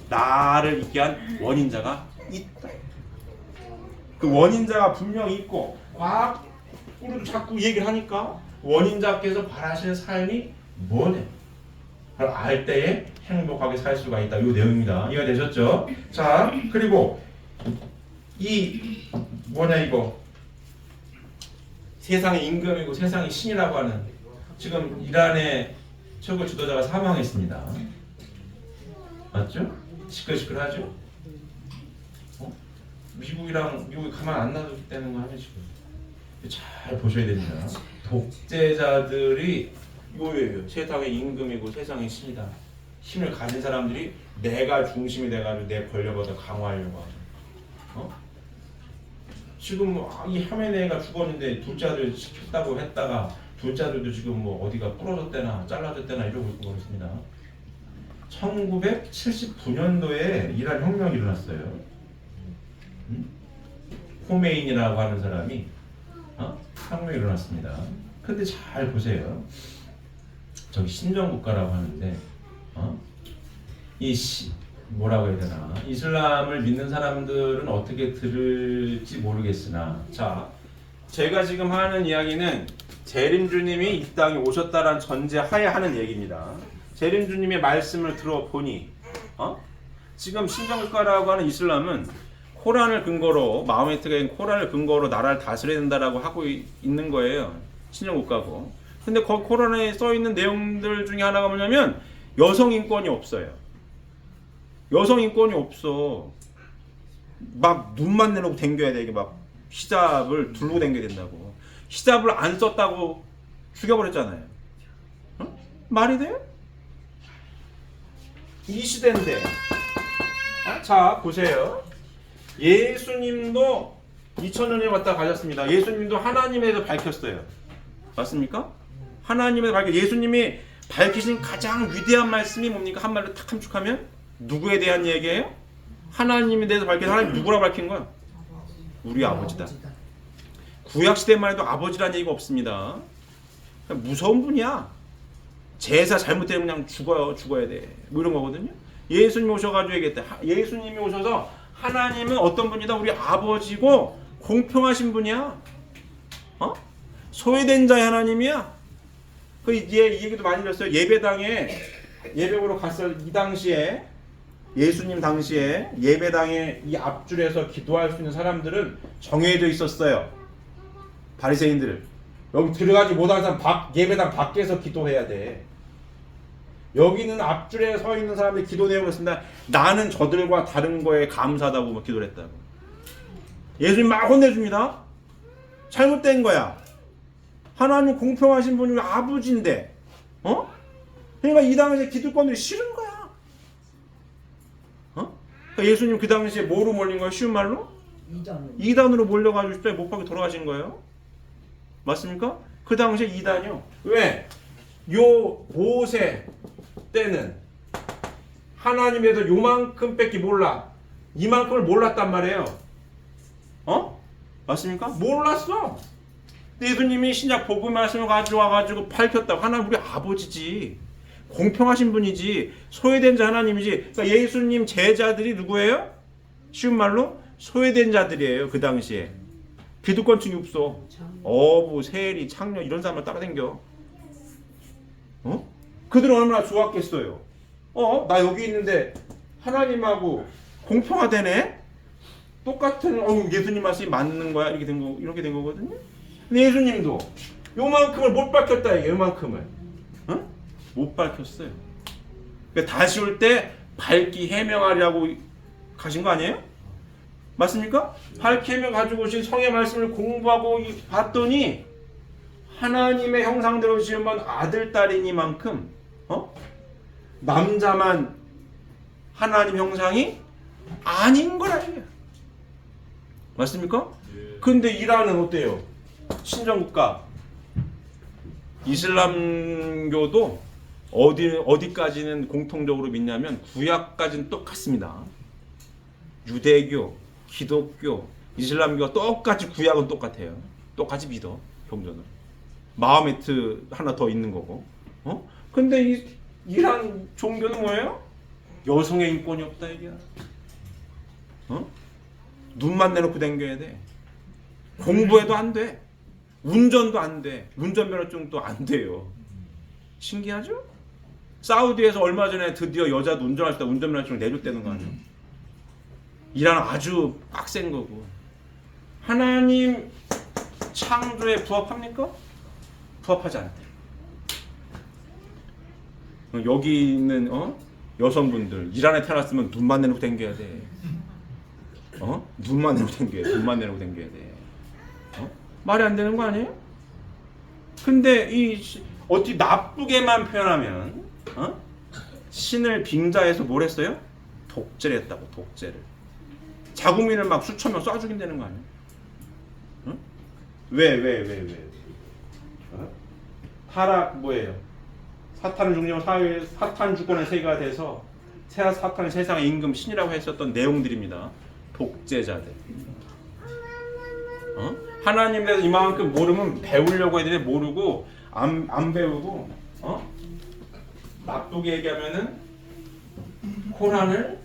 나를 있게 한 원인자가 있다. 그 원인자가 분명히 있고 과학으로도 자꾸 얘기를 하니까 원인자께서 바라시는 삶이 뭐냐? 그걸 알 때에 행복하게 살 수가 있다. 이 내용입니다. 이해가 되셨죠? 자, 그리고 이 뭐냐 이거 세상의 임금이고 세상의 신이라고 하는 지금 이란의 최고 지도자가 사망했습니다. 맞죠? 시끌시끌하죠? 미국이 가만 안 놔두겠다는 거 아니에요 지금. 잘 보셔야 됩니다. 독재자들이 이거예요. 세상의 임금이고 세상의 신이다. 힘을 가진 사람들이 내가 중심이 돼가지고 내 권력을 더 강화하려고 하죠. 지금 이 하메네이가 죽었는데 둘째 아들 시켰다고 했다가 둘째 아들도 지금 어디가 부러졌대나 잘라졌대나 이러고 있고 그렇습니다. 1979년도에 이란 혁명이 일어났어요. 호메인이라고 하는 사람이 혁명이 일어났습니다. 근데 잘 보세요. 저기 신정국가라고 하는데 뭐라고 해야 되나, 이슬람을 믿는 사람들은 어떻게 들을지 모르겠으나, 자, 제가 지금 하는 이야기는 재림주님이 이 땅에 오셨다라는 전제하에 하는 얘기입니다. 재림주님의 말씀을 들어보니 지금 신정국가라고 하는 이슬람은 코란을 근거로, 마호메트가 코란을 근거로 나라를 다스려야 된다라고 하고 있는 거예요. 신정국가고. 근데 그 코란에 써 있는 내용들 중에 하나가 뭐냐면 여성 인권이 없어요. 여성 인권이 없어. 막 눈만 내놓고 댕겨야 돼. 이게 막 히잡을 두르고 댕겨야 된다고. 히잡을 안 썼다고 죽여버렸잖아요. 말이 돼? 이 시대인데. 자, 보세요. 예수님도 2000년에 왔다 가셨습니다. 예수님도 하나님에서 밝혔어요. 맞습니까? 하나님에서 예수님이 밝히신 가장 위대한 말씀이 뭡니까? 한 말로 탁 함축하면 누구에 대한 얘기예요? 하나님에 대해서 밝힌. 하나님 누구라 밝힌 거야? 우리 아버지다. 구약 시대만 해도 아버지란 얘기가 없습니다. 무서운 분이야. 제사 잘못되면 그냥 죽어야 돼. 뭐 이런 거거든요. 예수님이 오셔가지고 얘기했대. 예수님이 오셔서 하나님은 어떤 분이다? 우리 아버지고 공평하신 분이야. 소외된 자의 하나님이야. 이 얘기도 많이 들었어요. 예배당에 예배보러 갔을 이 당시에 예수님 당시에 예배당에 이 앞줄에서 기도할 수 있는 사람들은 정해져 있었어요. 바리새인들. 여기 들어가지 못한 사람 예배당 밖에서 기도해야 돼. 여기는 앞줄에 서 있는 사람들이 기도 내용을 씁니다. 나는 저들과 다른 거에 감사하다고 막 기도를 했다고. 예수님 막 혼내줍니다. 잘못된 거야. 하나님 공평하신 분이 우리 아버지인데, 그러니까 이 당시에 기득권들이 싫은 거야. 그러니까 예수님 그 당시에 뭐로 몰린 거예요? 쉬운 말로? 이단으로 몰려가지고 십자가에 못 박혀 돌아가신 거예요. 맞습니까? 그 당시에 이단이요. 왜? 요 모세 때는 하나님에 대해서 요만큼 밖에 몰라. 이만큼을 몰랐단 말이에요. 맞습니까? 몰랐어. 예수님이 신약 복음 말씀을 가져와가지고 밝혔다고. 하나님 우리 아버지지. 공평하신 분이지. 소외된 자 하나님이지. 그러니까 예수님 제자들이 누구예요? 쉬운 말로 소외된 자들이에요. 그 당시에. 기득권층이 없어. 어부, 세리, 창녀 이런 사람을 따라다녀. 그들은 얼마나 좋았겠어요. 나 여기 있는데 하나님하고 공평하다네. 똑같은 예수님 말씀이 맞는 거야. 이렇게 된 거거든요. 근데 예수님도 요만큼을 못 밝혔다 이게 요만큼을. 못 밝혔어요. 그러니까 다시 올 때 밝히 해명하려고 가신 거 아니에요? 맞습니까? 밝히 해명 가지고 오신 성의 말씀을 공부하고 봤더니 하나님의 형상대로 지은 아들 딸이니만큼 남자만 하나님 형상이 아닌 거라 이게. 맞습니까? 근데 이란은 어때요? 신정국가. 이슬람교도 어디까지는 공통적으로 믿냐면 구약까지는 똑같습니다. 유대교, 기독교, 이슬람교가 똑같이 구약은 똑같아요. 똑같이 믿어. 경전을. 마호메트 하나 더 있는 거고. 근데 이 이란 종교는 뭐예요? 여성의 인권이 없다 이게. 눈만 내놓고 댕겨야 돼. 공부해도 안 돼. 운전도 안 돼. 운전면허증도 안 돼요. 신기하죠? 사우디에서 얼마 전에 드디어 여자도 운전할 때 운전면허증을 내줬다는 거 아니에요? 이란 아주 빡센 거고. 하나님 창조에 부합합니까? 부합하지 않대요. 여기 있는 여성분들 이란에 태어났으면 눈만 내놓고 댕겨야 돼. 눈만 내놓고 댕겨야 돼. 눈만 내놓고 댕겨야 돼. 말이 안 되는 거 아니에요? 근데 어찌 나쁘게만 표현하면 신을 빙자해서 뭘 했어요? 독재를 했다고. 독재를. 자국민을 막 수천 명 쏴 죽인다는 거 아니에요? 왜? 타락 뭐예요? 사탄은 중령 사회 사탄 주권의 세계가 돼서 사탄은 세상의 임금 신이라고 했었던 내용들입니다. 독재자들. 하나님에 대해서 이만큼 모르면 배우려고 해야 되는데 모르고 안 배우고 나쁘게 얘기하면은 코란을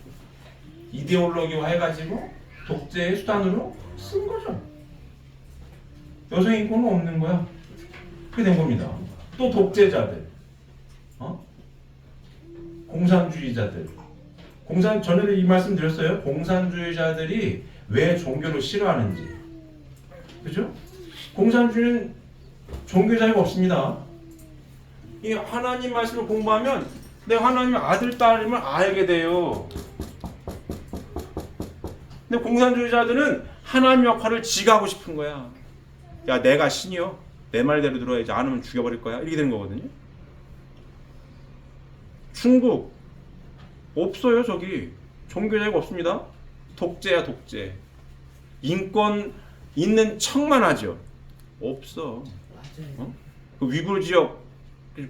이데올로기화 해가지고 독재의 수단으로 쓴 거죠. 여성 인권은 없는 거야. 그렇게 된 겁니다. 또 독재자들, 공산주의자들. 전에도 이 말씀 드렸어요. 공산주의자들이 왜 종교를 싫어하는지. 그죠? 공산주의는 종교 자유가 없습니다. 이 하나님 말씀을 공부하면 내가 하나님의 아들, 딸임을 알게 돼요. 근데 공산주의자들은 하나님 역할을 지가 하고 싶은 거야. 야, 내가 신이요. 내 말대로 들어야지. 안 하면 죽여버릴 거야. 이렇게 되는 거거든요. 중국 없어요. 저기 종교 자유가 없습니다. 독재야, 독재. 인권 있는 척만 하죠. 없어. 그 위구르 지역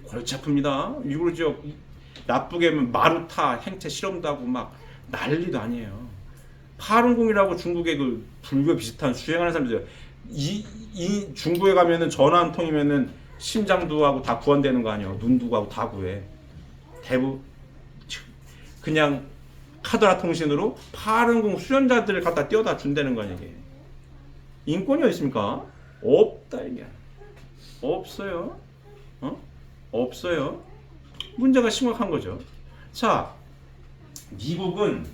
골치 아픕니다. 위구르 지역 나쁘게 하면 마루타 행체 실험도 하고 막 난리도 아니에요. 파룬궁이라고 중국의 그 불교 비슷한 수행하는 사람들 이 중국에 가면은 전화 한 통이면은 심장도 하고 다 구원되는 거 아니야. 눈도 하고 다 구해. 대부 그냥 카더라 통신으로 파룬궁 수련자들을 갖다 띄워다 준다는 거 아니야 이게. 인권이 어디 있습니까? 없다 이게. 없어요. 없어요. 문제가 심각한 거죠. 자, 미국은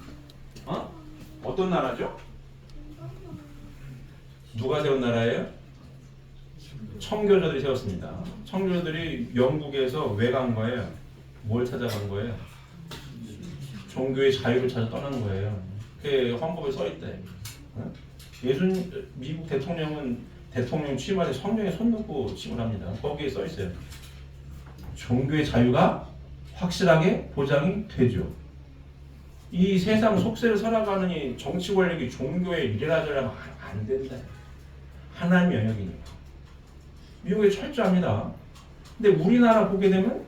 어떤 나라죠? 누가 세운 나라예요? 청교도들이 세웠습니다. 청교도들이 영국에서 왜 간 거예요? 뭘 찾아간 거예요? 종교의 자유를 찾아 떠난 거예요. 그게 헌법에 써 있대. 미국 대통령은 대통령 취임할 때 성령에 손 놓고 취임을 합니다. 거기에 써 있어요. 종교의 자유가 확실하게 보장이 되죠. 이 세상 속세를 살아가는 이 정치 권력이 종교의 일이라저라면 안 된다. 하나님의 영역이니까. 미국이 철저합니다. 근데 우리나라 보게 되면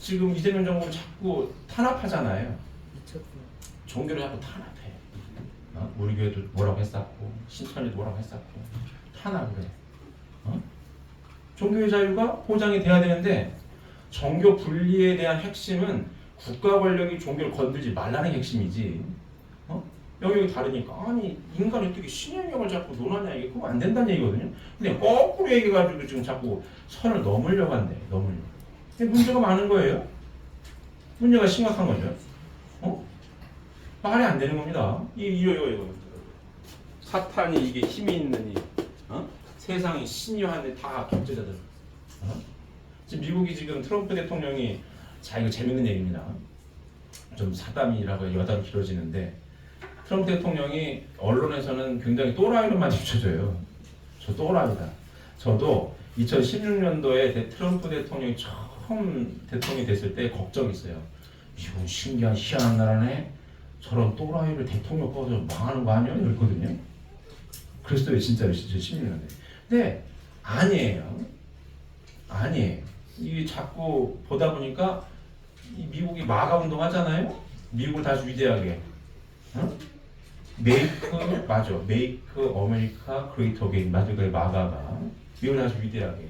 지금 이재명 정부는 자꾸 탄압하잖아요. 종교를 자꾸 탄압해. 우리 교회도 뭐라고 했었고 신천지도 뭐라고 했었고 탄압을 해. 종교의 자유가 보장이 돼야 되는데 종교 분리에 대한 핵심은 국가 권력이 종교를 건들지 말라는 핵심이지. 영역이 다르니까 아니 인간이 어떻게 신의 영역을 자꾸 논하냐 이게 그거 안 된다는 얘기거든요. 근데 거꾸로 얘기해가지고 지금 자꾸 선을 넘으려고 한대. 넘으려고. 문제가 많은 거예요. 문제가 심각한 거죠. 말이 안 되는 겁니다. 이거. 사탄이 이게 힘이 있는 이 세상의 신유한데 다 독재자들. 지금 미국이 지금 트럼프 대통령이 이거 재밌는 얘기입니다. 좀 사담이라고 여담 길어지는데 트럼프 대통령이 언론에서는 굉장히 또라이로만 비춰져요. 저 또라이다. 저도 2016년도에 트럼프 대통령이 처음 대통령이 됐을 때 걱정이 있어요. 미국은 신기한 희한한 나라네. 저런 또라이를 대통령 뽑아서 망하는 거 아니야? 이랬거든요. 그랬어요. 진짜로 16년도에. 근데 아니에요. 이게 자꾸 보다 보니까 미국이 마가 운동 하잖아요. 미국을 다시 위대하게. 메이크 어메리카 그레이트 어게인. 맞아. 그래 마가가 미국을 다시 위대하게.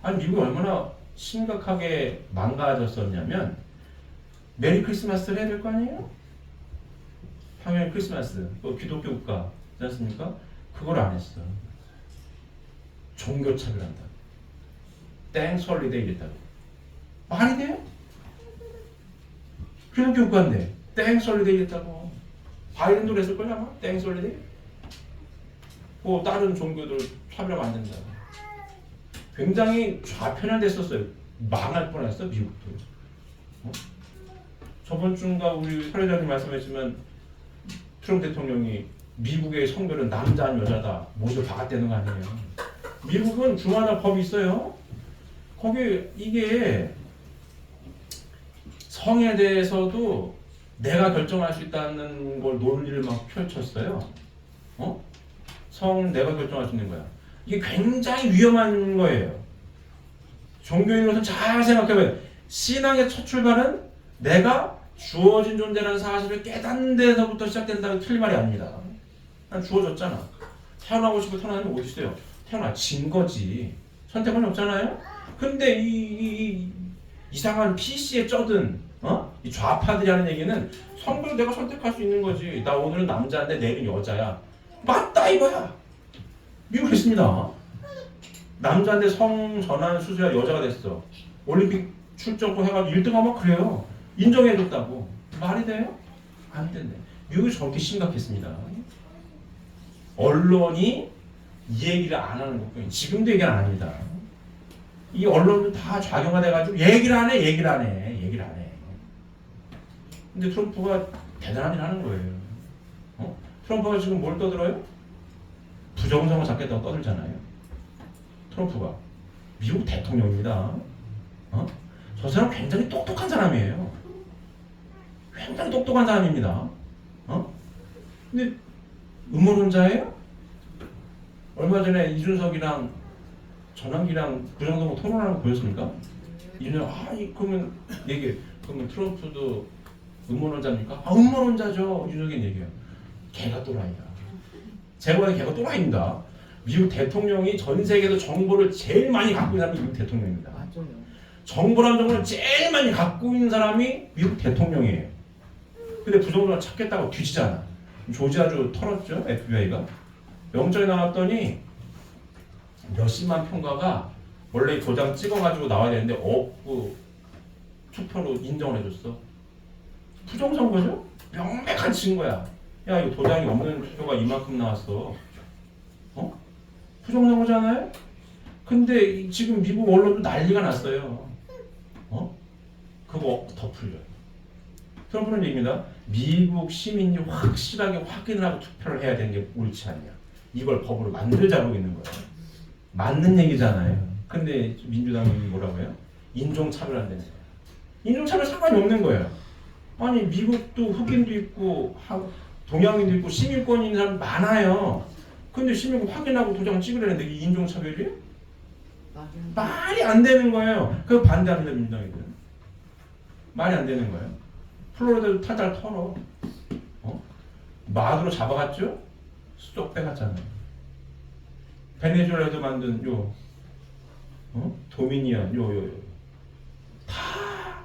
아니 미국이 얼마나 심각하게 망가졌었냐면 메리 크리스마스를 해야 될 거 아니에요? 당연히 크리스마스. 기독교 국가지 않습니까? 그걸 안 했어. 종교 차별한다. 땡스 홀리데이 이랬다고. 말이 돼요? 기독교 국가인데 땡스 홀리데이 이랬다고. 바이든도 그랬을걸요 아마? 땡스 홀리데이? 다른 종교들 차별하면 안 된다. 굉장히 좌편향됐었어요. 망할 뻔했어 미국도. 저번 주인가 우리 설회장님 말씀하셨지만 트럼프 대통령이 미국의 성별은 남자 여자다 모두 박았다는 거 아니에요. 미국은 주마다 법이 있어요. 거기 이게 성에 대해서도 내가 결정할 수 있다는 걸 논리를 막 펼쳤어요. 성 내가 결정할 수 있는 거야. 이게 굉장히 위험한 거예요. 종교인으로서 잘 생각해봐요. 신앙의 첫 출발은 내가 주어진 존재라는 사실을 깨닫는 데서부터 시작된다는 틀린 말이 아닙니다. 난 주어졌잖아. 태어나고 싶어 태어나는 게 어디 있어요? 태어나진 거지. 선택권이 없잖아요. 근데 이 이상한 PC에 쩌든 이 좌파들이 하는 얘기는 성별을 내가 선택할 수 있는 거지. 나 오늘은 남자인데 내일은 여자야. 맞다 이거야. 미국에 있습니다. 남자인데 성 전환 수술야 여자가 됐어. 올림픽 출전권 해가지고 1등하면 그래요. 인정해줬다고. 말이 돼요? 안 된대. 미국이 저렇게 심각했습니다. 언론이 이 얘기를 안 하는 것뿐이에요. 지금도 얘기는 안 합니다. 이 언론도 다 좌경화돼가지고 얘기를 안 해. 근데 트럼프가 대단한 일 하는 거예요. 트럼프가 지금 뭘 떠들어요? 부정선거 잡겠다고 떠들잖아요. 트럼프가. 미국 대통령입니다. 저 사람 굉장히 똑똑한 사람이에요. 굉장히 똑똑한 사람입니다. 근데 음모론자예요? 얼마 전에 이준석이랑 전환기랑 부정선거 토론하는 거 보였습니까? 이준석 그러면 트럼프도 음모론자입니까? 음모론자죠. 이준석이 얘기해요. 걔가 또라이다. 제가 보기엔 걔가 또라이입니다. 미국 대통령이 전 세계에서 정보를 제일 많이 갖고 있는 사람이 미국 대통령입니다. 맞아요. 정보라는 정보를 제일 많이 갖고 있는 사람이 미국 대통령이에요. 근데 부정부를 찾겠다고 뒤지잖아. 조지아주 털었죠, FBI가. 영장이 나왔더니 몇십만 평가가 원래 도장 찍어가지고 나와야 되는데 없고 투표로 인정을 해줬어. 부정선거죠? 명백한 증거야. 야, 이거 도장이 없는 투표가 이만큼 나왔어. 어? 부정선거잖아요? 근데 지금 미국 언론도 난리가 났어요. 어? 그거 더 풀려요. 트럼프는 얘기입니다. 미국 시민이 확실하게 확인을 하고 투표를 해야 되는 게 옳지 않냐. 이걸 법으로 만들자고 있는 거예요. 맞는 얘기잖아요. 근데 민주당이 뭐라고 해요? 인종차별한다는 거예요. 인종차별 상관이 없는 거예요. 아니 미국도 흑인도 있고 동양인도 있고 시민권이 있는 사람 많아요. 근데 시민권 확인하고 도장 찍으려는데 이게 인종차별이에요? 말이 안 되는 거예요. 그거 반대합니다 민주당이들은. 말이 안 되는 거예요. 플로리다도 탈탈 털어. 마두로 잡아갔죠? 쏙 빼갔잖아요. 베네수엘라에서 만든 도미니언 다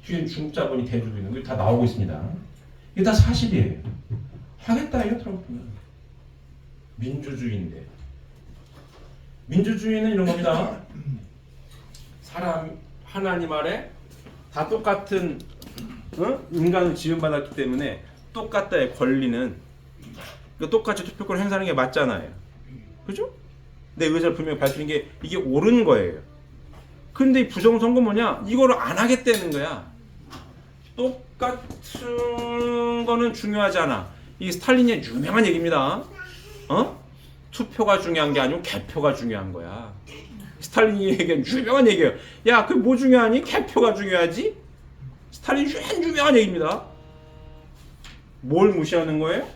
뒤에 중국 자본이 대주고 있는 거 다 나오고 있습니다. 이게 다 사실이에요. 하겠다 이거 트럼프는. 민주주의인데. 민주주의는 이런 겁니다. 사람 하나님 아래 다 똑같은 인간을 지음받았기 때문에 똑같다의 권리는 똑같이 투표권을 행사하는 게 맞잖아요. 그죠? 내 의사를 분명히 밝히는 게 이게 옳은 거예요. 근데 이 부정선거 뭐냐? 이거를 안 하겠다는 거야. 똑같은 거는 중요하지 않아. 이게 스탈린의 유명한 얘기입니다. 투표가 중요한 게 아니고 개표가 중요한 거야. 스탈린이 얘기한 유명한 얘기예요. 야, 그 뭐 중요하니? 개표가 중요하지? 스탈린 유명한 얘기입니다. 뭘 무시하는 거예요?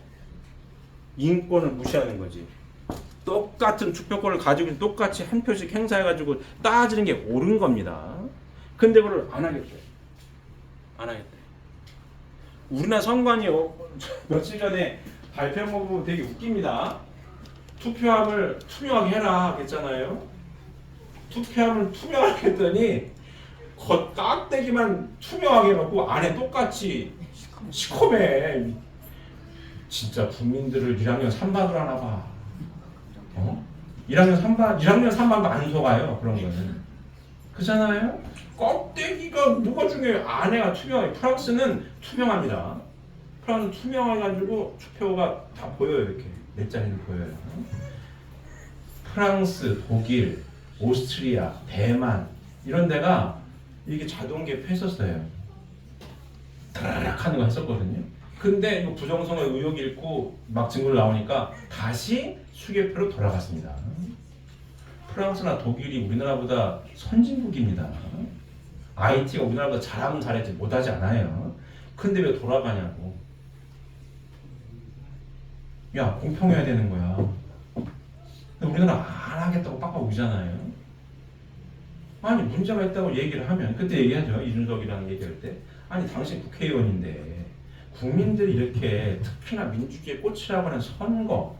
인권을 무시하는 거지. 똑같은 투표권을 가지고 똑같이 한 표씩 행사해가지고 따지는 게 옳은 겁니다. 근데 그걸 안 하겠대. 안 하겠대. 우리나라 선관위 며칠 전에 발표한 거 보면 되게 웃깁니다. 투표함을 투명하게 해라 했잖아요. 투표함을 투명하게 했더니 겉 깍대기만 투명하게 해놓고 안에 똑같이 시커매. 진짜 국민들을 1학년 3반으로 하나 봐. 1학년 3반도 안 속아요. 그런 거는. 그렇잖아요? 껍데기가 뭐가 중요해요? 안에가 투명해요. 프랑스는 투명합니다. 프랑스는 투명해가지고 투표가 다 보여요. 이렇게 내 자리는 보여요. 프랑스, 독일, 오스트리아, 대만 이런 데가 이게 자동 개표했었어요. 따라락 하는 거 했었거든요. 근데 이거 부정선거 의혹이 있고 막 증거를 나오니까 다시 수개표로 돌아갔습니다. 프랑스나 독일이 우리나라보다 선진국입니다. IT가 우리나라보다 잘하면 잘했지 못하지 않아요. 근데 왜 돌아가냐고. 야, 공평해야 되는 거야. 근데 우리나라 안 하겠다고 빡빡 우기잖아요. 아니 문제가 있다고 얘기를 하면 그때 얘기하죠. 이준석이랑 얘기할 때. 아니 당신 국회의원인데 국민들이 이렇게 특히나 민주주의에 꽂히라고 하는 선거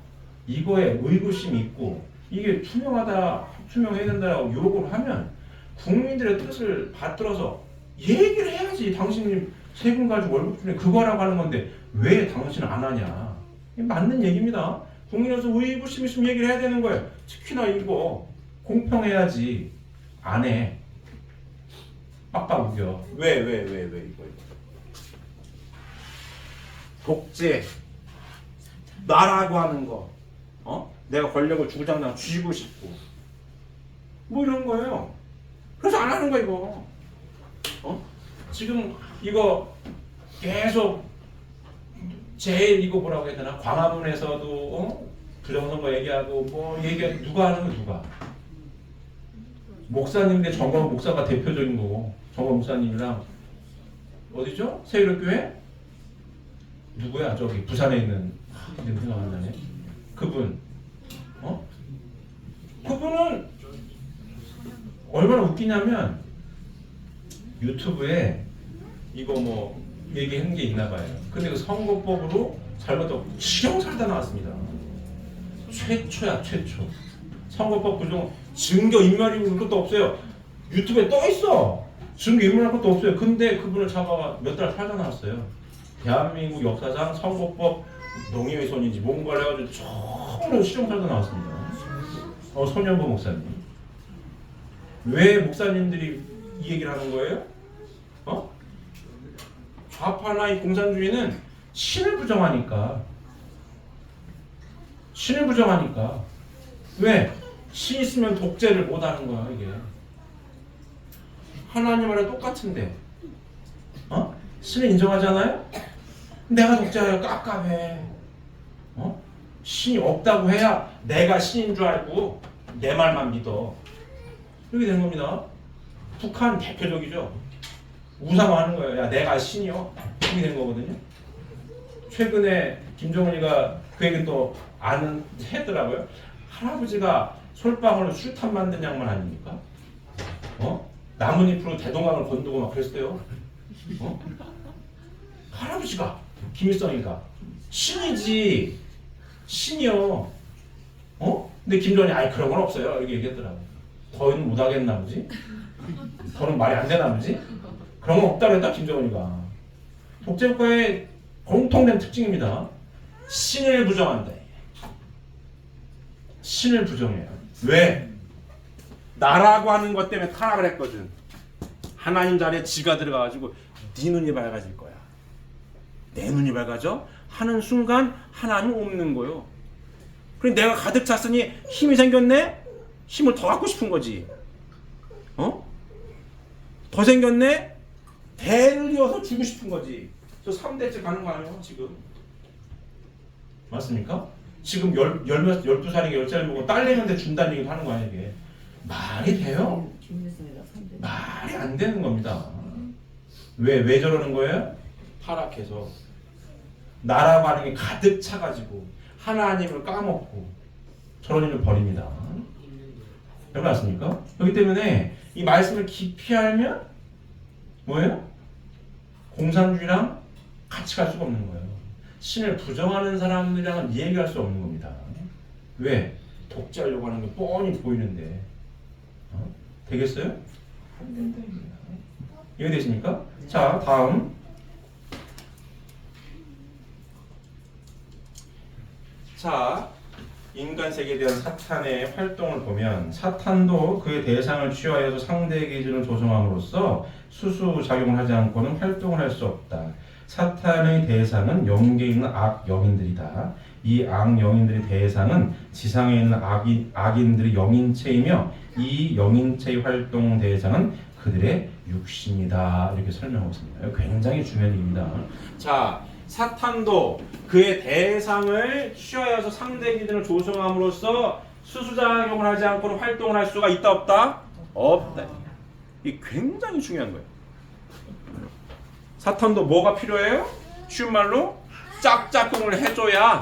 이거에 의구심이 있고 이게 투명해야 된다고 요구를 하면 국민들의 뜻을 받들어서 얘기를 해야지. 당신이 세금 가지고 월급 주네 그거라고 하는 건데 왜 당신은 안 하냐. 이게 맞는 얘기입니다. 국민으로서 의구심 있으면 얘기를 해야 되는 거예요. 특히나 이거 공평해야지. 안 해. 빡빡 우겨. 왜 이거. 독재. 나라고 하는 거. 내가 권력을 주구장창 쥐고 싶고. 뭐 이런 거예요. 그래서 안 하는 거야 이거. 지금 이거 계속 제일 이거 뭐라고 해야 되나? 광화문에서도 부정선거 얘기하고 뭐 얘기하고 누가 하는 거 누가? 목사님인데 정광훈 목사가 대표적인 거고 정광훈 목사님이랑 어디죠? 세율교회? 누구야? 저기 부산에 있는 이름 생각 안 나네. 그분 그분은 얼마나 웃기냐면 유튜브에 이거 뭐 얘기한 게 있나 봐요. 근데 그 선거법으로 잘못하고 실형살다 나왔습니다. 최초야 최초. 선거법 규정 증거 인멸이고 그것도 없어요. 유튜브에 떠 있어. 증거 인멸할 것도 없어요. 근데 그분을 잡아가 몇 달 살다 나왔어요. 대한민국 역사상 선거법 농의훼손인지 뭔가를 해가지고 처음으로 실형살다 나왔습니다. 손현보 목사님. 왜 목사님들이 이 얘기를 하는 거예요? 좌파나 이 공산주의는 신을 부정하니까. 신을 부정하니까. 왜? 신 있으면 독재를 못하는 거야 이게. 하나님 말에 똑같은데 신을 인정하잖아요? 내가 독재하여 깝깝해. 신이 없다고 해야 내가 신인 줄 알고 내 말만 믿어. 이렇게 된 겁니다. 북한 대표적이죠. 우상화하는 거예요. 야 내가 신이요. 이렇게 된 거거든요. 최근에 김정은이가 그 얘기 또 아는 했더라고요. 할아버지가 솔방울로 술탄 만든 양말 아닙니까? 나뭇잎으로 대동강을 건두고 막 그랬어요. 할아버지가 김일성이가 신이지 신이요. 근데 김정은이 아니 그런 건 없어요. 이렇게 얘기했더라고. 더는 못하겠나 보지? 더는 말이 안 되나 보지? 그런 건 없다고 했다 김정은이가. 독재국가의 공통된 특징입니다. 신을 부정한다. 신을 부정해요. 왜? 나라고 하는 것 때문에 타락을 했거든. 하나님 자리에 지가 들어가가지고 네 눈이 밝아질 거야. 내 눈이 밝아져? 하는 순간 하나님 없는 거요. 그럼 내가 가득 찼으니 힘이 생겼네? 힘을 더 갖고 싶은 거지. 더 생겼네? 대를 이어서 주고 싶은 거지. 저 3대째 가는 거 아니에요 지금? 맞습니까? 지금 12살이게 10살 먹고 딸 내는데 준다는 얘기도 하는 거 아니에요 이게. 말이 돼요? 말이 안 되는 겁니다. 왜 저러는 거예요? 타락해서 나라고 하는 게 가득 차가지고 하나님을 까먹고 저런 일을 벌입니다. 여러분 아십니까? 그렇기 때문에 이 말씀을 깊이 알면 뭐예요? 공산주의랑 같이 갈 수가 없는 거예요. 신을 부정하는 사람들이랑은 이야기할 수 없는 겁니다. 왜? 독재하려고 하는 게 뻔히 보이는데 되겠어요? 안 된다 이거야. 이해되십니까? 자 다음 자 인간 세계에 대한 사탄의 활동을 보면 사탄도 그의 대상을 취하여서 상대의 기준을 조성함으로써 수수작용을 하지 않고는 활동을 할 수 없다. 사탄의 대상은 영계에 있는 악영인들이다. 이 악영인들의 대상은 지상에 있는 악인들의 영인체이며 이 영인체의 활동 대상은 그들의 육신이다. 이렇게 설명하고 있습니다. 굉장히 중요한 얘기입니다. 자, 사탄도 그의 대상을 취하여서 상대 기준을 조성함으로써 수수작용을 하지 않고는 활동을 할 수가 있다 없다? 없다. 이게 굉장히 중요한 거예요. 사탄도 뭐가 필요해요? 쉬운 말로 짝짝꿍을 해줘야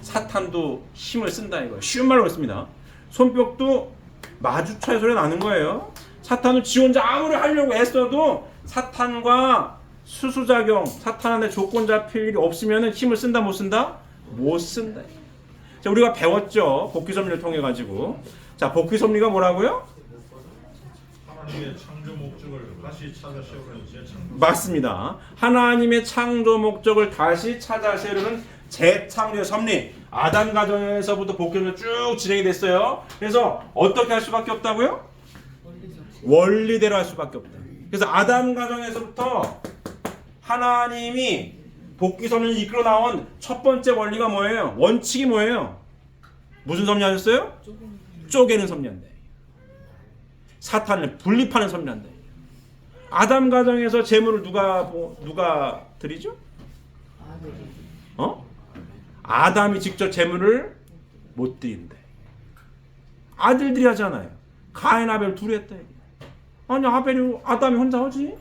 사탄도 힘을 쓴다 이거예요. 쉬운 말로 했습니다. 손뼉도 마주쳐야 소리가 나는 거예요. 사탄은 지 혼자 아무리 하려고 애써도 사탄과 수수작용, 사탄한테 조건 잡힐 일이 없으면 힘을 쓴다 못 쓴다? 못 쓴다. 자, 우리가 배웠죠. 복귀섭리를 통해 가지고. 자, 복귀섭리가 뭐라고요? 하나님의 창조 목적을 다시 찾아 세우는 재창조. 맞습니다. 하나님의 창조 목적을 다시 찾아 세우는 재창조의 섭리. 아담 가정에서부터 복귀섭리가 쭉 진행이 됐어요. 그래서 어떻게 할 수밖에 없다고요? 원리대로 할 수밖에 없다. 그래서 아담 가정에서부터 하나님이 복귀섭리를 이끌어 나온 첫 번째 원리가 뭐예요? 원칙이 뭐예요? 무슨 섭리 하셨어요? 쪼개는 섭리한다. 사탄을 분립하는 섭리한다. 아담 가정에서 재물을 누가 드리죠? 아담이 직접 재물을 못 드린다. 아들들이 하잖아요. 가인 아벨 둘이 했다. 아니 아담이 혼자 하지?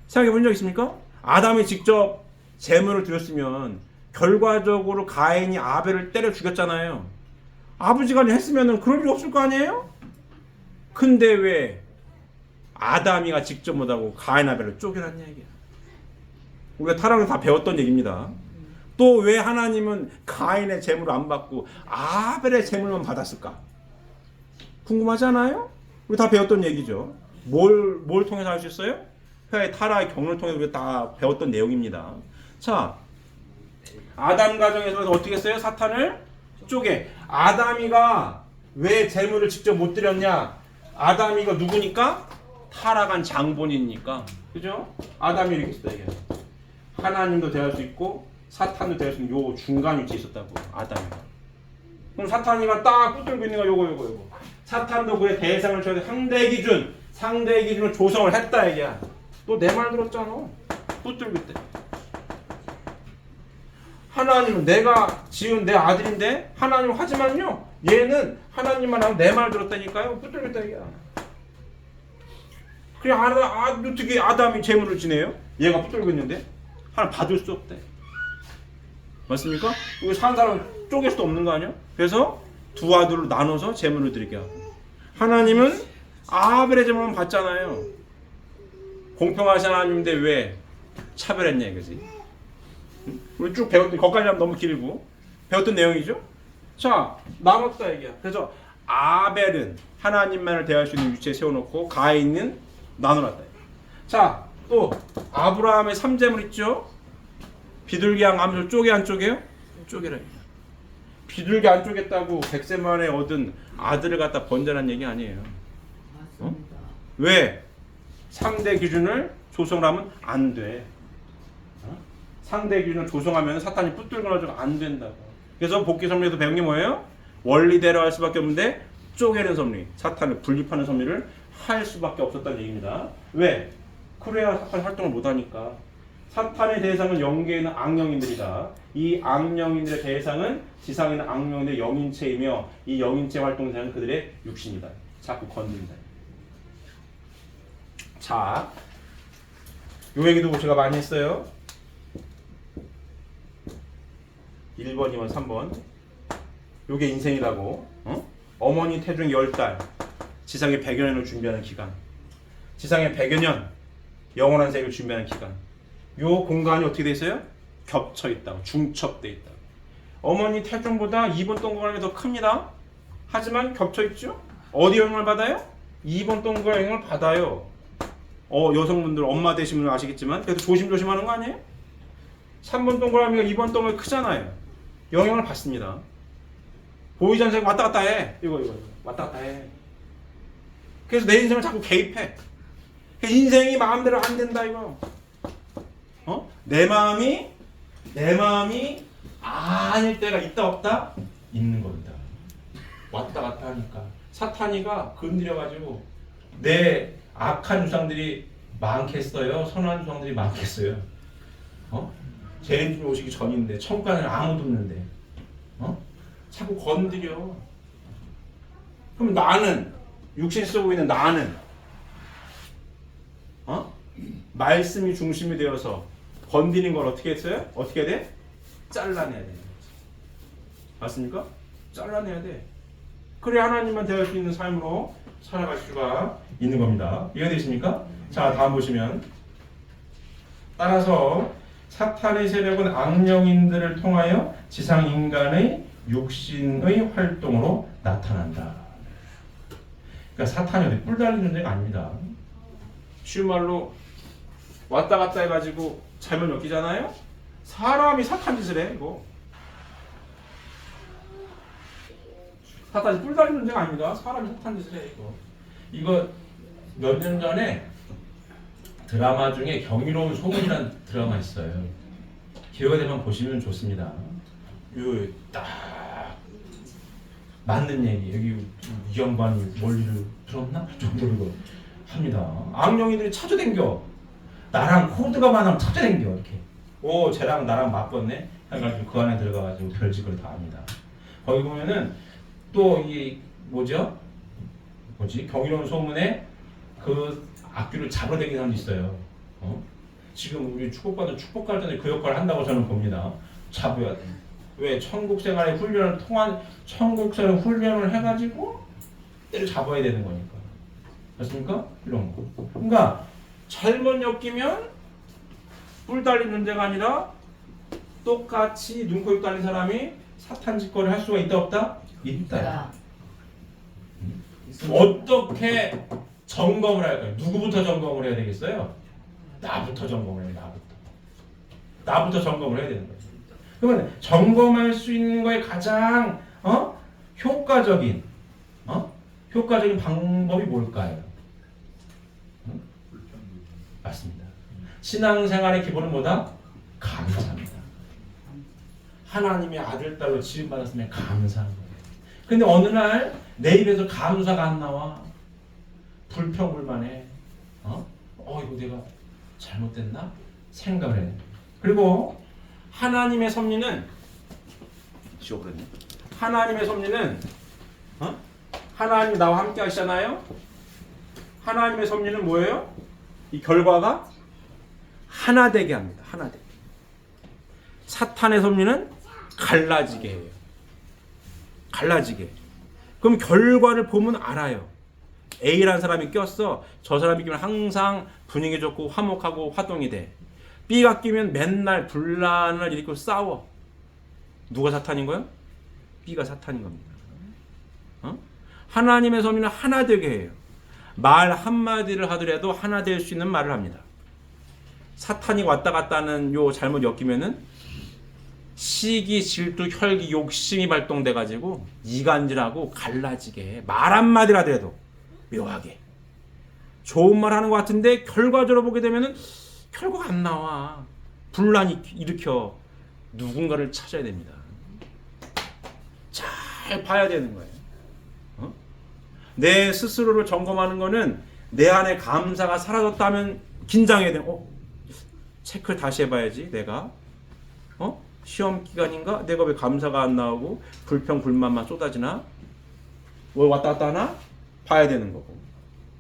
생각해 본 적 있습니까? 아담이 직접 재물을 드렸으면 결과적으로 가인이 아벨을 때려 죽였잖아요. 아버지가 했으면 그럴 일 없을 거 아니에요? 근데 왜 아담이가 직접 못하고 가인 아벨을 쪼개놨냐 이게. 우리가 타락을 다 배웠던 얘기입니다. 또 왜 하나님은 가인의 재물을 안 받고 아벨의 재물만 받았을까? 궁금하지 않아요? 우리 다 배웠던 얘기죠. 뭘 통해서 알 수 있어요? 회 타락의 경로를 통해서 우리가 다 배웠던 내용입니다. 자, 아담 가정에서 어떻게 했어요? 사탄을 쪼개. 아담이가 왜 재물을 직접 못 드렸냐? 아담이가 누구니까? 타락한 장본이니까. 그죠? 아담이 이렇게 있었다 이게. 하나님도 대할 수 있고 사탄도 대할 수 있는 요 중간 위치에 있었다고. 아담이가. 그럼 사탄이가 딱 붙들고 있는 거 요거. 사탄도 그의 대상을 쳐야 돼. 상대 기준으로 조성을 했다 이게야. 너 내 말 들었잖아. 붙들고 있대. 하나님은 내가 지은 내 아들인데 하나님 하지만요 얘는 하나님만 하면 내 말 들었다니까요. 붙들고 있다 이게야. 그래 어떻게 아담이 재물을 지내요? 얘가 붙들고 있는데 하나님 받을 수 없대. 맞습니까? 여기 산 사람은 쪼갤 수도 없는 거 아니야? 그래서 두 아들로 나눠서 재물을 드리게 하고 하나님은 아벨의 재물만 받잖아요. 공평하신 하나님인데 왜 차별했냐 이거지. 우리 쭉 배웠던 거기까지 하면 너무 길고 배웠던 내용이죠. 자 나눴다 얘기야. 그래서 아벨은 하나님만을 대할 수 있는 위치에 세워놓고 가인은 나눠놨다. 자 또 아브라함의 3재물 있죠. 비둘기 양 쪼개 안 쪼개요? 쪼개라. 비둘기 안 쪼갰다고 100세 만에 얻은 아들을 갖다 번전한 얘기 아니에요. 어? 왜? 상대 기준을 조성하면 안 돼. 어? 상대 기준을 조성하면 사탄이 붙들고 나가지고 안 된다고. 그래서 복귀 섭리에서 배운 게 뭐예요? 원리대로 할 수밖에 없는데 쪼개는 섭리, 사탄을 분립하는 섭리를 할 수밖에 없었다는 얘기입니다. 왜? 그래야 사탄이 활동을 못하니까. 사탄의 대상은 영계에 있는 악령인들이다. 이 악령인들의 대상은 지상에 있는 악령인들의 영인체이며 이 영인체 활동 대상은 그들의 육신이다. 자꾸 건든다. 자, 요 얘기도 제가 많이 했어요. 1번, 2번, 3번. 요게 인생이라고. 어머니 태중 10달, 지상에 100여 년을 준비하는 기간. 지상에 100여 년, 영원한 세계를 준비하는 기간. 요 공간이 어떻게 돼 있어요? 겹쳐 있다고, 중첩돼 있다고. 어머니 태중보다 2번 동거감이 더 큽니다. 하지만 겹쳐 있죠? 어디 영향을 받아요? 2번 동거 영향을 받아요. 여성분들 엄마 되신 분은 아시겠지만 그래도 조심조심하는 거 아니에요? 3번 동그라미가 2번 동그라미 크잖아요. 영향을 받습니다. 보이지 않는 왔다 갔다 해. 이거 왔다 갔다 해. 그래서 내 인생을 자꾸 개입해. 인생이 마음대로 안 된다 이거. 내 마음이 아닐 때가 있다 없다? 있는 겁니다. 왔다 갔다 하니까 사탄이가 건드려가지고 내 악한 우상들이 많겠어요? 선한 우상들이 많겠어요? 재림주님 오시기 전인데 천국에는 아무도 없는데 자꾸 건드려. 그럼 나는 육신 쓰고 있는 나는 말씀이 중심이 되어서 건드리는 걸 어떻게 했어요? 어떻게 해야 돼? 잘라내야 돼. 맞습니까? 잘라내야 돼. 그래 하나님만 대할 수 있는 삶으로 살아갈 수가 있는 겁니다. 이해되십니까? 자, 다음 보시면 따라서 사탄의 세력은 악령인들을 통하여 지상 인간의 육신의 활동으로 나타난다. 그러니까 사탄이 어디 뿔 달린 존재가 아닙니다. 쉬운 말로 왔다 갔다 해가지고 잘못 엮이잖아요. 사람이 사탄 짓을 해 이거. 사탄이 뿔 달린 존재가 아닙니다. 사람이 사탄 짓을 해 이거. 이거 몇 년 전에 드라마 중에 경이로운 소문이라는 드라마 있어요. 기회가 되면 보시면 좋습니다. 요 딱 맞는 얘기. 여기 이영관이 원리를 들었나? 좀 모르고 합니다. 악령이들이 찾아댕겨. 나랑 코드가 많으면 찾아댕겨 이렇게. 쟤랑 나랑 맞붙네. 해가지고 그 안에 들어가가지고 별짓거리 다 합니다. 거기 보면은 또 이 경이로운 소문에 그 악귀를 잡아당기는 사람도 있어요. 지금 우리 축복받은 축복갈등에 그 역할을 한다고 저는 봅니다. 잡아야 돼. 왜? 천국생활의 훈련을 해가지고 때를 잡아야 되는 거니까. 맞습니까? 이런 거. 그러니까 잘못 엮이면 뿔 달린 존재가 아니라 똑같이 눈코입 달린 사람이 사탄 짓거리를 할 수가 있다 없다? 있다. 어떻게 점검을 할까요? 누구부터 점검을 해야 되겠어요? 나부터 점검을 해요. 나부터 점검을 해야 되는 거예요. 그러면 점검할 수 있는 거에 가장 효과적인 방법이 뭘까요? 맞습니다. 신앙생활의 기본은 뭐다? 감사입니다. 하나님의 아들, 딸로 지음받았으면 감사한 거예요. 근데 어느 날 내 입에서 감사가 안 나와. 불평불만해. 이거 내가 잘못됐나? 생각을 해. 그리고 하나님의 섭리는 지워버렸네. 하나님의 섭리는 하나님 나와 함께 하시잖아요. 하나님의 섭리는 뭐예요? 이 결과가 하나 되게 합니다. 하나 되게. 사탄의 섭리는 갈라지게 해요. 갈라지게. 그럼 결과를 보면 알아요. A라는 사람이 꼈어. 저 사람이 끼면 항상 분위기 좋고 화목하고 화동이 돼. B가 끼면 맨날 분란을 일으키고 싸워. 누가 사탄인 거예요? B가 사탄인 겁니다. 하나님의 섭리는 하나 되게 해요. 말 한마디를 하더라도 하나 될 수 있는 말을 합니다. 사탄이 왔다 갔다 하는 요 잘못 엮이면은 시기, 질투, 혈기, 욕심이 발동돼가지고 이간질하고 갈라지게 해. 말 한마디를 하더라도 묘하게 좋은 말 하는 것 같은데 결과적으로 보게 되면은 결과가 안 나와. 분란이 일으켜. 누군가를 찾아야 됩니다. 잘 봐야 되는 거예요. 내 스스로를 점검하는 거는 내 안에 감사가 사라졌다면 긴장해야 돼. 체크를 다시 해봐야지. 내가 시험 기간인가? 내가 왜 감사가 안 나오고 불평 불만만 쏟아지나? 뭐 왔다 갔다 하나? 봐야 되는 거고.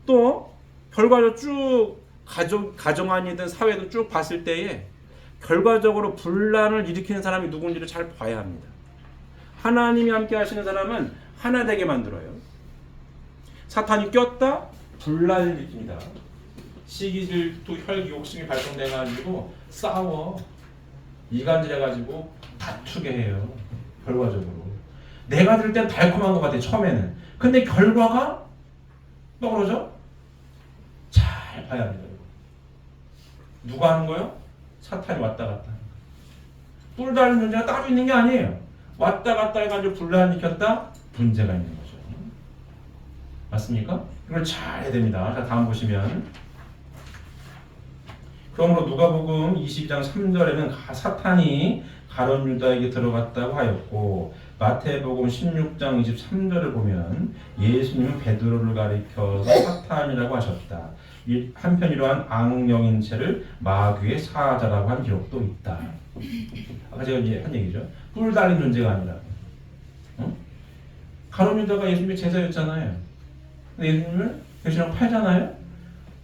또 결과적으로 쭉 가정 안이든 사회도 쭉 봤을 때에 결과적으로 분란을 일으키는 사람이 누군지를 잘 봐야 합니다. 하나님이 함께 하시는 사람은 하나 되게 만들어요. 사탄이 꼈다? 분란을 일으킵니다. 시기, 질투, 혈기, 욕심이 발동돼가지고 싸워. 이간질해가지고 다투게 해요. 결과적으로. 내가 들을 땐 달콤한 것 같아. 처음에는. 근데 결과가 떨어져? 잘 봐야 합니다. 누가 하는 거예요? 사탄이 왔다 갔다 하는 거예요. 뿔 달린 존재가 따로 있는 게 아니에요. 왔다 갔다 해가지고 분란을 일으켰다? 문제가 있는 거죠. 맞습니까? 이걸 잘 해야 됩니다. 자, 다음 보시면 그러므로 누가복음 22장 3절에는 사탄이 가룟 유다에게 들어갔다고 하였고 마태복음 16장 23절을 보면 예수님은 베드로를 가리켜서 사탄이라고 하셨다. 한편 이러한 악령인 채를 마귀의 사자라고 한 기록도 있다. 아까 제가 이제 한 얘기죠. 뿔 달린 존재가 아니라 가룟 유다가 예수님의 제자였잖아요. 근데 예수님을 배신하고 팔잖아요.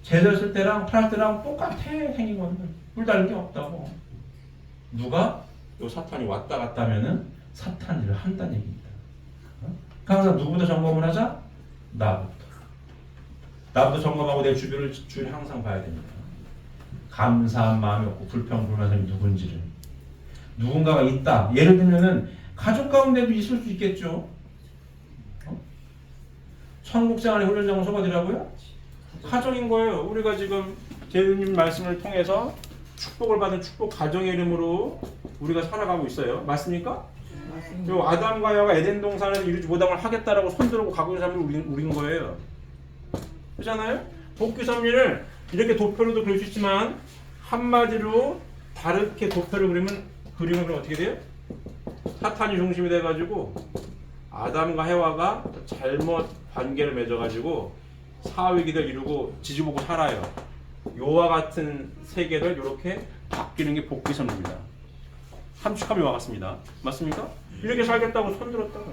제자였을 때랑 팔았을 때랑 똑같아 생긴 건데 뿔 달린 게 없다고. 누가? 요 사탄이 왔다 갔다 하면은 사탄 일을 한다는 얘기입니다. 항상 누구부터 점검을 하자? 나부터 점검하고 내 주변을 항상 봐야 됩니다. 감사한 마음이 없고 불평불만한 사람이 누군지를. 누군가가 있다. 예를 들면은 가족 가운데도 있을 수 있겠죠. 천국생활의 훈련 장소가 어디라고요? 가정인 거예요. 우리가 지금 제주님 말씀을 통해서 축복을 받은 축복 가정의 이름으로 우리가 살아가고 있어요. 맞습니까? 맞습니다. 아담과 하와가 에덴 동산에서 이루지 못한 걸 하겠다라고 손들고 가고 있는 사람이 우린 거예요. 그렇잖아요? 복귀 섭리를 이렇게 도표로도 그릴 수 있지만 한마디로 다르게 도표를 그리면 어떻게 돼요? 사탄이 중심이 돼가지고 아담과 해와가 잘못 관계를 맺어가지고 사위기들 이루고 지지보고 살아요. 요와 같은 세계를 이렇게 바뀌는 게 복귀 섭리입니다. 함축함이 와 같습니다. 맞습니까? 이렇게 살겠다고 손들었다가.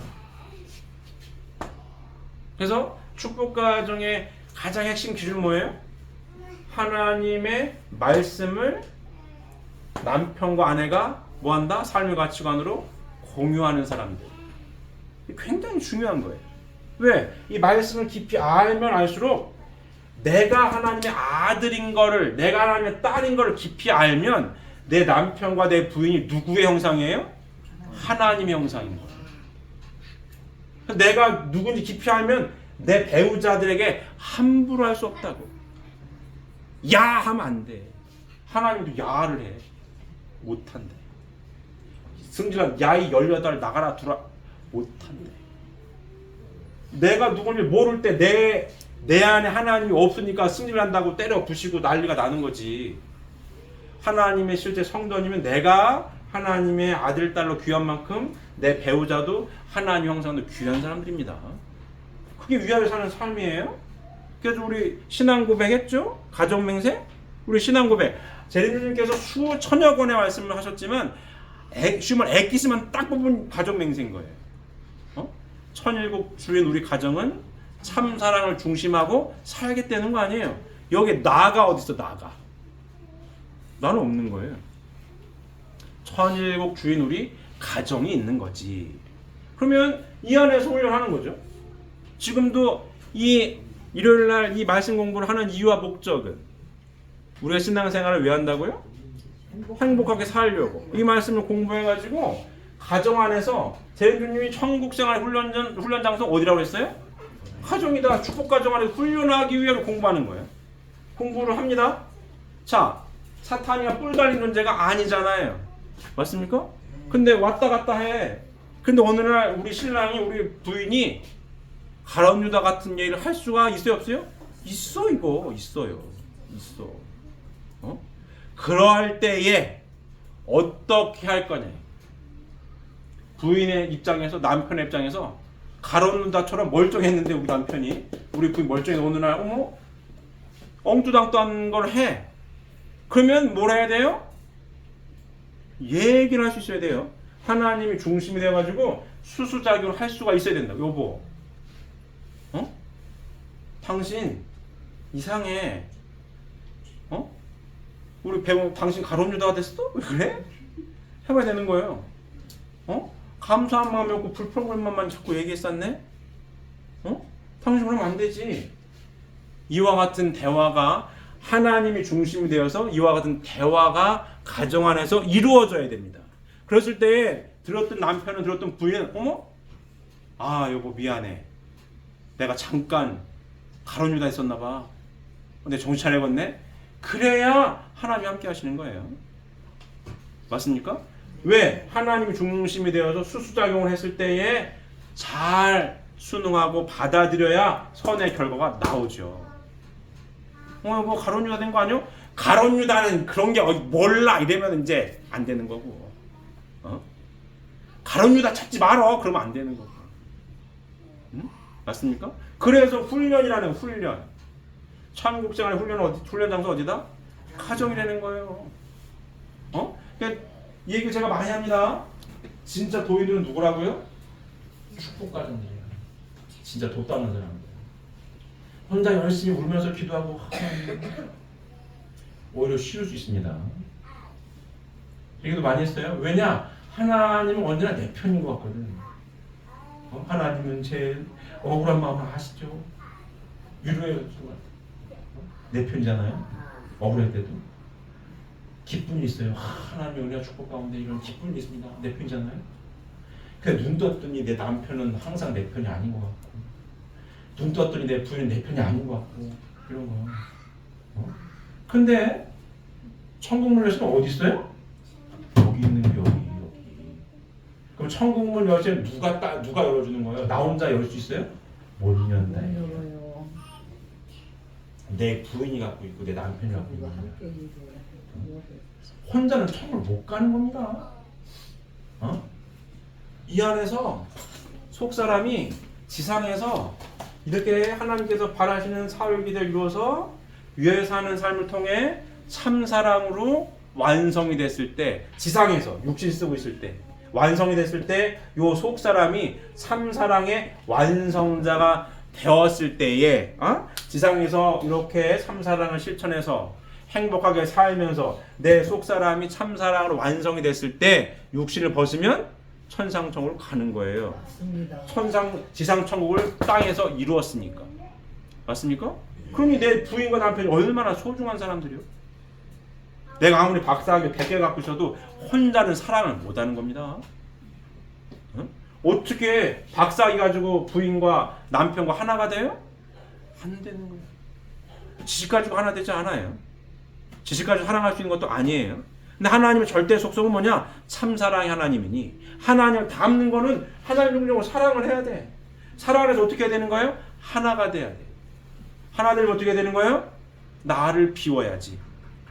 그래서 축복 가정의 가장 핵심 기준은 뭐예요? 하나님의 말씀을 남편과 아내가 뭐한다? 삶의 가치관으로 공유하는 사람들. 굉장히 중요한 거예요. 왜? 이 말씀을 깊이 알면 알수록 내가 하나님의 아들인 거를, 내가 하나님의 딸인 거를 깊이 알면 내 남편과 내 부인이 누구의 형상이에요? 하나님의 형상인 거예요. 내가 누군지 깊이 알면 내 배우자들에게 함부로 할 수 없다고. 야 하면 안 돼. 하나님도 야를 해. 못한대. 승질난 야이 18 나가라 두라. 못한대. 내가 누군지 모를 때 내 안에 하나님이 없으니까 승질난다고 때려 부시고 난리가 나는 거지. 하나님의 실제 성도님은 내가 하나님의 아들, 딸로 귀한 만큼 내 배우자도 하나님 형상도 귀한 사람들입니다. 그게 위하여 사는 삶이에요. 그래서 우리 신앙 고백했죠? 가정 맹세? 우리 신앙 고백. 제리님께서 수천여 권의 말씀을 하셨지만 쉬운 말 엑기스만 딱 뽑은 가정 맹세인 거예요. 천일국 주인 우리 가정은 참 사랑을 중심하고 살겠다는 거 아니에요. 여기 나가 어디 있어? 나가. 나는 없는 거예요. 천일국 주인 우리 가정이 있는 거지. 그러면 이 안에서 훈련하는 거죠. 지금도 이 일요일날 이 말씀 공부를 하는 이유와 목적은 우리가 신앙생활을 왜 한다고요? 행복하게 살려고. 이 말씀을 공부해가지고 가정 안에서 제주님이 천국생활 훈련 장소 어디라고 했어요? 가정이다. 축복가정 안에 훈련하기 위해 공부하는 거예요. 공부를 합니다. 자, 사탄이가 뿔 달린 존재가 아니잖아요. 맞습니까? 근데 왔다 갔다 해. 근데 어느 날 우리 신랑이, 우리 부인이 가룟 유다 같은 일을 할 수가 있어요, 없어요? 있어. 이거 있어요. 있어. 그럴 때에 어떻게 할 거냐. 부인의 입장에서, 남편의 입장에서 가룟 유다처럼 멀쩡했는데 우리 부인 멀쩡해서 어느 날 엉뚱당뚱한 걸 해. 그러면 뭘 해야 돼요? 얘기를 할 수 있어야 돼요. 하나님이 중심이 되어가지고 수수작용을 할 수가 있어야 된다. 여보, 당신 이상해. 우리 배우 당신 가룟 유다가 됐어? 왜 그래? 해봐야 되는 거예요. 감사한 마음이 없고 불평한 마음만 자꾸 얘기했었네? 당신 그러면 안 되지. 이와 같은 대화가 하나님이 중심이 되어서 이와 같은 대화가 가정 안에서 이루어져야 됩니다. 그랬을 때 들었던 남편은, 들었던 부인은 여보 미안해. 내가 잠깐 가룟 유다 있었나 봐. 내 정신 차려야겠네. 그래야 하나님이 함께 하시는 거예요. 맞습니까? 왜? 하나님이 중심이 되어서 수수작용을 했을 때에 잘 순응하고 받아들여야 선의 결과가 나오죠. 뭐 가룟 유다 된 거 아니요? 가룟 유다는 그런 게 몰라 이러면 이제 안 되는 거고. 가룟 유다 찾지 말어. 그러면 안 되는 거고. 맞습니까? 그래서 훈련이라는 훈련. 천국생활 훈련 장소 어디다? 가정이라는 거예요. 그러니까 이 얘기 제가 많이 합니다. 진짜 도인들은 누구라고요? 축복가정들이에요. 진짜 돛 닦는 사람들. 혼자 열심히 울면서 기도하고 오히려 쉬울 수 있습니다. 얘기도 많이 했어요. 왜냐? 하나님은 언제나 내 편인 것 같거든. 하나님은 제일 억울한 마음을 아시죠? 위로해요. 내 편이잖아요. 억울할 때도. 기쁨이 있어요. 하나님의 은혜와 축복 가운데 이런 기쁨이 있습니다. 내 편이잖아요. 그러니까 눈 떴더니 내 남편은 항상 내 편이 아닌 것 같고, 눈 떴더니 내 부인은 내 편이 아닌 것 같고, 이런 거요. 근데 천국문에서는 어디 있어요? 여기 있는 게 여기. 그럼 천국문 열쇠는 누가 열어주는 거예요? 나 혼자 열 수 있어요? 못 연다. 내 부인이 갖고 있고 내 남편이 갖고 있는 거예요. 혼자는 천국을 못 가는 겁니다. 이 안에서 속사람이 지상에서 이렇게 하나님께서 바라시는 사역이들 이루어서 위에 사는 삶을 통해 참사랑으로 완성이 됐을 때, 지상에서 육신 쓰고 있을 때 완성이 됐을 때 요 속사람이 참사랑의 완성자가 되었을 때에 지상에서 이렇게 참사랑을 실천해서 행복하게 살면서 내 속사람이 참사랑으로 완성이 됐을 때 육신을 벗으면 천상천국을 가는 거예요. 맞습니다. 지상천국을 땅에서 이루었으니까. 맞습니까? 그러니 내 부인과 남편이 얼마나 소중한 사람들이요. 내가 아무리 박사학위 100개 갖고 있어도 혼자는 사랑을 못하는 겁니다. 어? 어떻게 박사학위 가지고 부인과 남편과 하나가 돼요? 안 되는 거예요. 지식 가지고 하나 되지 않아요. 지식 가지고 사랑할 수 있는 것도 아니에요. 근데 하나님의 절대 속성은 뭐냐? 참사랑이 하나님이니 하나님을 닮는 거는 하나님 종족으로 사랑을 해야 돼. 사랑을 해서 어떻게 해야 되는 거예요? 하나가 돼야 돼. 하나 되면 어떻게 되는 거예요? 나를 비워야지.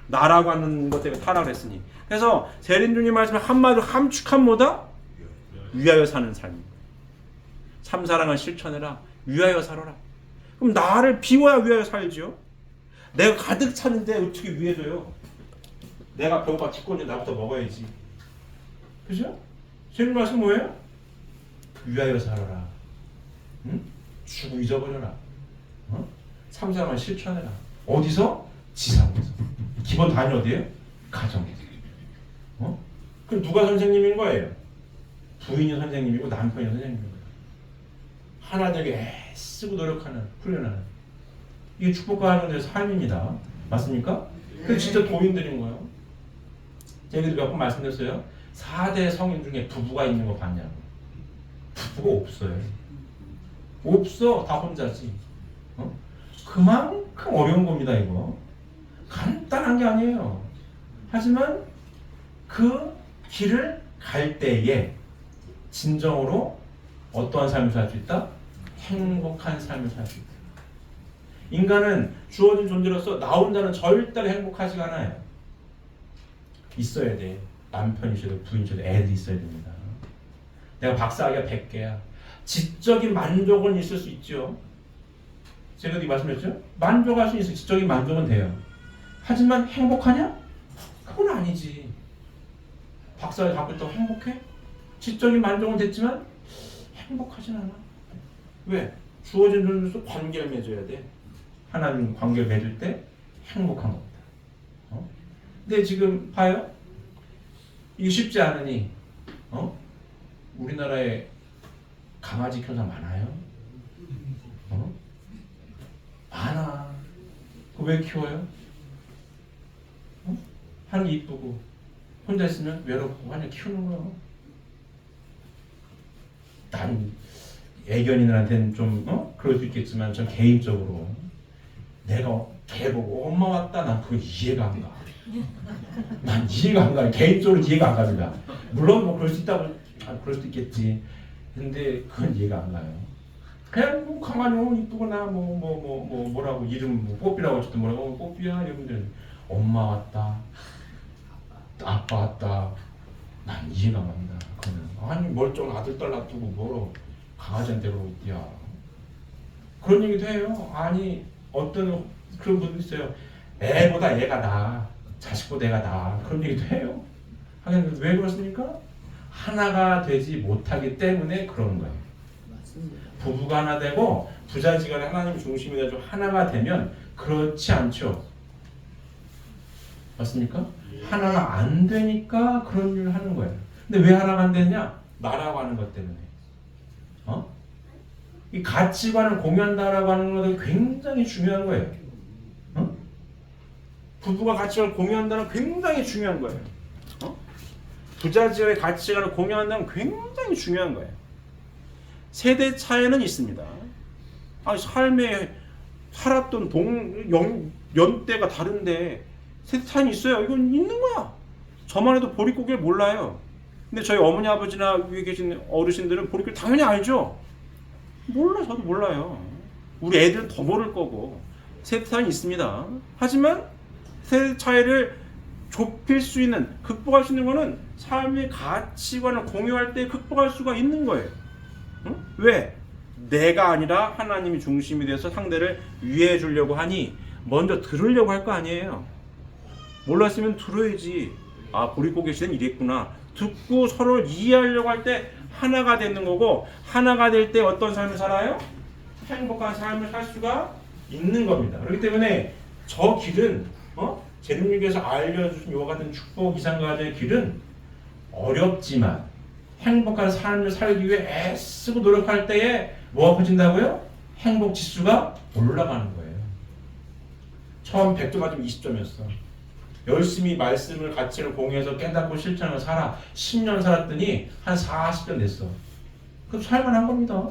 나라고 하는 것 때문에 타락을 했으니. 그래서 세린주님 말씀을 한마디로 함축한 뭐다? 위하여 사는 삶. 참사랑을 실천해라. 위하여 살아라. 그럼 나를 비워야 위하여 살지요. 내가 가득 차는데 어떻게 위해줘요? 내가 배고파 죽고 있는데 나부터 먹어야지. 그죠? 세린 말씀 뭐예요? 위하여 살아라. 응? 주고 잊어버려라. 어? 참사랑을 실천해라. 어디서? 지상에서. 기본 단위 어디예요? 가정에서. 어? 그럼 누가 선생님인 거예요? 부인이 선생님이고 남편이 선생님인 거예요. 하나 되게 애쓰고 노력하는, 훈련하는. 이게 축복과하는 삶입니다. 맞습니까? 근데 진짜 도인들인 거예요. 제가 몇 번 말씀드렸어요. 4대 성인 중에 부부가 있는 거 봤냐고. 부부가 없어요. 없어. 다 혼자지. 어? 그만큼 어려운 겁니다, 이거. 간단한 게 아니에요. 하지만 그 길을 갈 때에 진정으로 어떠한 삶을 살 수 있다? 행복한 삶을 살 수 있다. 인간은 주어진 존재로서 나 혼자는 절대로 행복하지가 않아요. 있어야 돼. 남편이 있어도 부인이 있어도 애들이 있어야 됩니다. 내가 박사학위가 100개야. 지적인 만족은 있을 수 있죠. 제가 이 말씀했죠? 만족할 수 있어. 지적인 만족은 돼요. 하지만 행복하냐? 그건 아니지. 박사를 갖고 있다고 행복해? 지적인 만족은 됐지만 행복하진 않아. 왜? 주어진 존재로서 관계를 맺어야 돼. 하나님 관계를 맺을 때 행복한 겁니다. 어? 근데 지금 봐요. 이게 쉽지 않으니 우리나라에 강아지 키우는 사람 많아요? 많아. 왜 키워요? 하는 게 이쁘고 혼자 있으면 외롭고 하냐 키우는 거예요. 난 애견인들한테는 좀 그럴 수 있겠지만 전 개인적으로 내가 개 보고 엄마 왔다 난 그거 이해가 안 가. 난 이해가 안 가. 개인적으로 이해가 안 갑니다. 물론 뭐 그럴 수 있다고 그럴 수도 있겠지. 근데 그건 이해가 안 가요. 그냥 뭐 가만히 이쁘거나 뭐라고 이름 뭐 뽀삐라고 어쨌든 뭐라고 뽀삐야 이러면 엄마 왔다 아빠 왔다 난 이해가 안 갑니다. 그거는 아니 멀쩡한 아들 딸 놔두고 뭐로 강아지한테 그러고 있디야. 그런 얘기도 해요. 아니 어떤 그런 분도 있어요. 애보다 애가 나아. 자식보다 애가 나아. 그런 얘기도 해요. 하긴 왜 그렇습니까? 하나가 되지 못하기 때문에 그러는 거예요. 부부가 하나 되고 부자지간에 하나님 중심이 돼서 하나가 되면 그렇지 않죠. 맞습니까? 하나가 안 되니까 그런 일을 하는 거예요. 근데 왜 하나가 안 되냐? 나라고 하는 것 때문에. 이 가치관을 공유한다라고 하는 것은 굉장히 중요한 거예요. 부부가 가치관을 공유한다는 건 굉장히 중요한 거예요. 부자지간의 가치관을 공유한다는 건 굉장히 중요한 거예요. 세대 차이는 있습니다. 삶에 살았던 연대가 다른데 세대 차이는 있어요. 이건 있는 거야. 저만 해도 보릿고개를 몰라요. 근데 저희 어머니 아버지나 위에 계신 어르신들은 보릿고개 당연히 알죠. 몰라. 저도 몰라요. 우리 애들은 더 모를 거고 세대 차이는 있습니다. 하지만 세대 차이를 좁힐 수 있는, 극복할 수 있는 거는 삶의 가치관을 공유할 때 극복할 수가 있는 거예요. 응? 왜? 내가 아니라 하나님이 중심이 돼서 상대를 위해 주려고 하니 먼저 들으려고 할 거 아니에요. 몰랐으면 들어야지. 아, 보릿고개 시대는 이랬구나. 듣고 서로를 이해하려고 할 때 하나가 되는 거고, 하나가 될 때 어떤 삶을 살아요? 행복한 삶을 살 수가 있는 겁니다. 그렇기 때문에 저 길은 제님님께서 알려주신 이와 같은 축복 이상가정의 길은 어렵지만 행복한 삶을 살기 위해 애쓰고 노력할 때에 뭐가 커진다고요? 행복 지수가 올라가는 거예요. 처음 100점 맞으면 20점이었어. 열심히 말씀을 가치를 공유해서 깨닫고 실천하며 살아. 10년 살았더니 한 40점 됐어. 그럼 살만한 겁니다.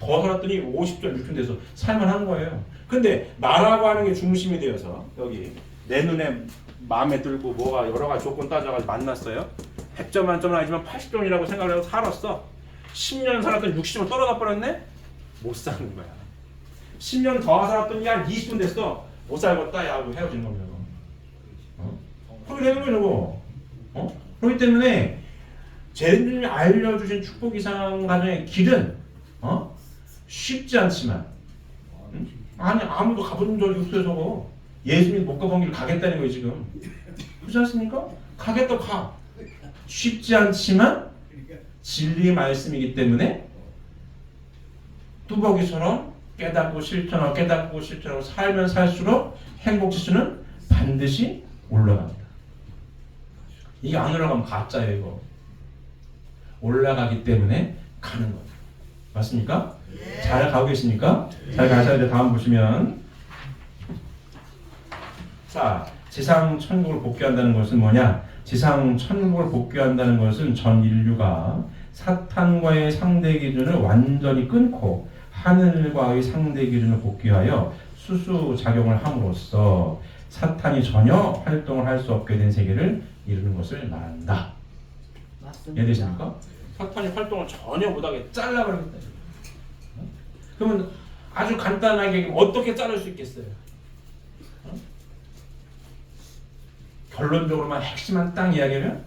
더 살았더니 50점, 60점 돼서 살만한 거예요. 근데 나라고 하는 게 중심이 되어서 여기 내 눈에 마음에 들고 뭐가 여러 가지 조건 따져가지고 만났어요. 100점 만점은 아니지만 80점이라고 생각을 해서 살았어. 10년 살았더니 60점을 떨어져 버렸네? 못 사는 거야. 10년 더 살았더니 한 20점 됐어. 못 살겠다 야 하고 헤어지는 겁니다. 그렇게 되는 거죠. 뭐. 그렇기 때문에 제주님이 알려주신 축복 이상 가정의 길은 쉽지 않지만 아니 아무도 가본 적이 없어요. 저거 예수님 못 가본 길을 가겠다는 거예요 지금. 그렇지 않습니까? 가겠다 가. 쉽지 않지만 진리의 말씀이기 때문에 뚜벅이처럼 깨닫고 실천하고 살면 살수록 행복 지수는 반드시 올라갑니다. 이게 안 올라가면 가짜예요. 이거 올라가기 때문에 가는 거예요. 맞습니까? 잘 가고 계십니까? 잘 가셔야 돼. 다음 보시면 자 지상 천국을 복귀한다는 것은 뭐냐? 지상 천국을 복귀한다는 것은 전 인류가 사탄과의 상대 기준을 완전히 끊고 하늘과의 상대 기준을 복귀하여 수수 작용을 함으로써 사탄이 전혀 활동을 할 수 없게 된 세계를 이루는 것을 말한다. 이해되십니까? 사탄이 활동을 전혀 못하게 잘라버리겠다. 그러면 아주 간단하게 어떻게 자를 수 있겠어요? 결론적으로만 핵심만 딱 이야기하면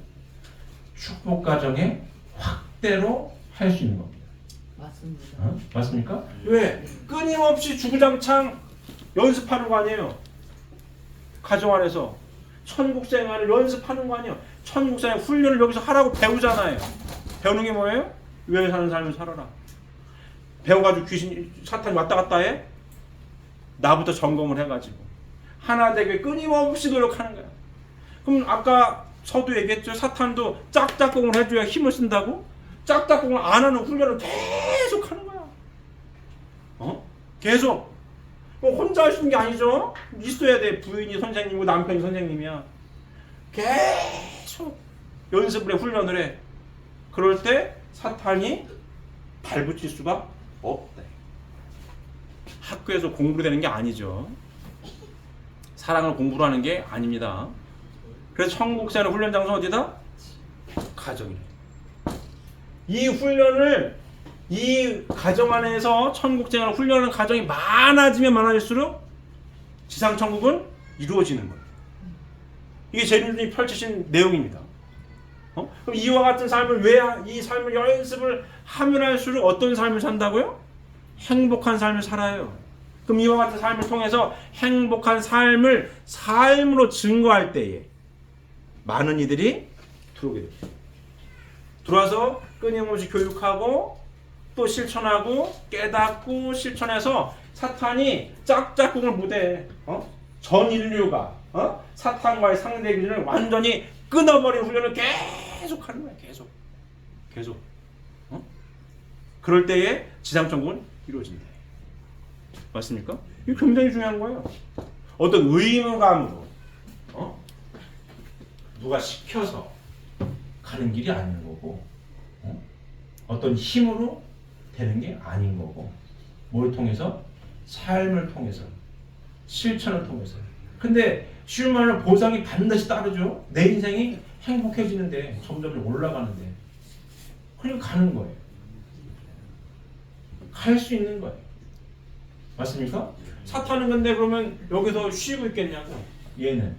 축복 가정의 확대로 할 수 있는 겁니다. 맞습니다. 맞습니까? 왜? 끊임없이 주구장창 연습하는 거 아니에요? 가정 안에서 천국 생활을 연습하는 거 아니에요? 천국 생활 훈련을 여기서 하라고 배우잖아요. 배우는 게 뭐예요? 왜 사는 삶을 살아라. 배워가지고 귀신 사탄이 왔다 갔다 해? 나부터 점검을 해가지고 하나 되게 끊임없이 노력하는 거야. 그럼 아까 서두 얘기했죠. 사탄도 짝짝꿍을 해줘야 힘을 쓴다고? 짝짝꿍을 안 하는 훈련을 계속 하는 거야. 계속. 혼자 할 수 있는 게 아니죠. 있어야 돼. 부인이 선생님이고 남편이 선생님이야. 계속 연습을 해, 훈련을 해. 그럴 때 사탄이 발붙일 수가 없다. 학교에서 공부로 되는 게 아니죠. 사랑을 공부로 하는 게 아닙니다. 그래서 천국생활 훈련 장소 어디다? 가정이래. 이 훈련을 이 가정 안에서 천국생활 훈련하는 가정이 많아지면 많아질수록 지상 천국은 이루어지는 거예요. 이게 제주님이 펼치신 내용입니다. 그럼 이와 같은 삶을 왜 이 삶을 연습을 하면 할수록 어떤 삶을 산다고요? 행복한 삶을 살아요. 그럼 이와 같은 삶을 통해서 행복한 삶을 삶으로 증거할 때에 많은 이들이 들어오게 됩니다. 들어와서 끊임없이 교육하고 또 실천하고 깨닫고 실천해서 사탄이 짝짝꿍을 못해. 전 인류가 사탄과의 상대 기준을 완전히 끊어버린 훈련을 계속 하는 거야. 계속. 그럴 때에 지상천국은 이루어진다. 맞습니까? 이게 굉장히 중요한 거예요. 어떤 의무감으로 누가 시켜서 가는 길이 아닌 거고 어떤 힘으로 되는 게 아닌 거고 뭘 통해서? 삶을 통해서 실천을 통해서. 근데 쉬운 말로 보상이 반드시 따르죠. 내 인생이 행복해지는데 점점 올라가는데 그러니까 가는 거예요. 갈 수 있는 거예요. 맞습니까? 사탄은 근데 그러면 여기서 쉬고 있겠냐고. 얘는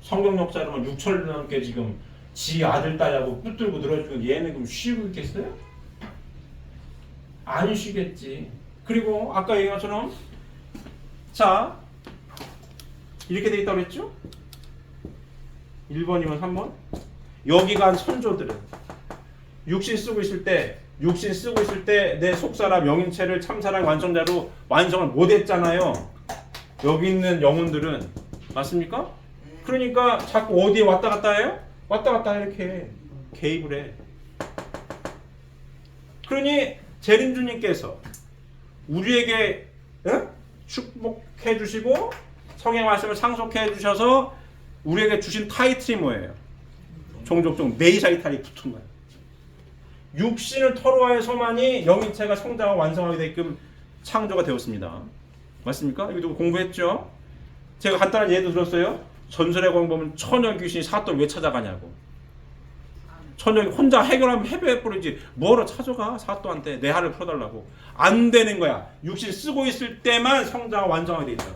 성경 역사로만 6천년 넘게 지금 지 아들 딸하고 붙들고 늘어지고 얘는 그럼 쉬고 있겠어요? 안 쉬겠지. 그리고 아까 얘기한 것처럼 자 이렇게 돼 있다고 그랬죠? 1번이면 3번 여기 간 선조들은 육신 쓰고 있을 때 내 속사람 영인체를 참사랑 완성자로 완성을 못했잖아요. 여기 있는 영혼들은. 맞습니까? 그러니까 자꾸 어디에 왔다 갔다 해요? 왔다 갔다 이렇게 개입을 해. 그러니 재림주님께서 우리에게 축복해 주시고 성의 말씀을 상속해 주셔서 우리에게 주신 타이틀이 뭐예요? 종족종 메시아의 타이틀이 붙은 거예요. 육신을 토로하여서만이 영인체가 성장하고 완성하게 되게끔 창조가 되었습니다. 맞습니까? 이것도 공부했죠? 제가 간단한 예도 들었어요. 전설의 공부하면 처녀 귀신이 사또를 왜 찾아가냐고. 처녀이 혼자 해결하면 해결해버리지 뭐하러 찾아가 사또한테 내 한을 풀어달라고. 안 되는 거야. 육신 쓰고 있을 때만 성장하고 완성하게 돼 있다고.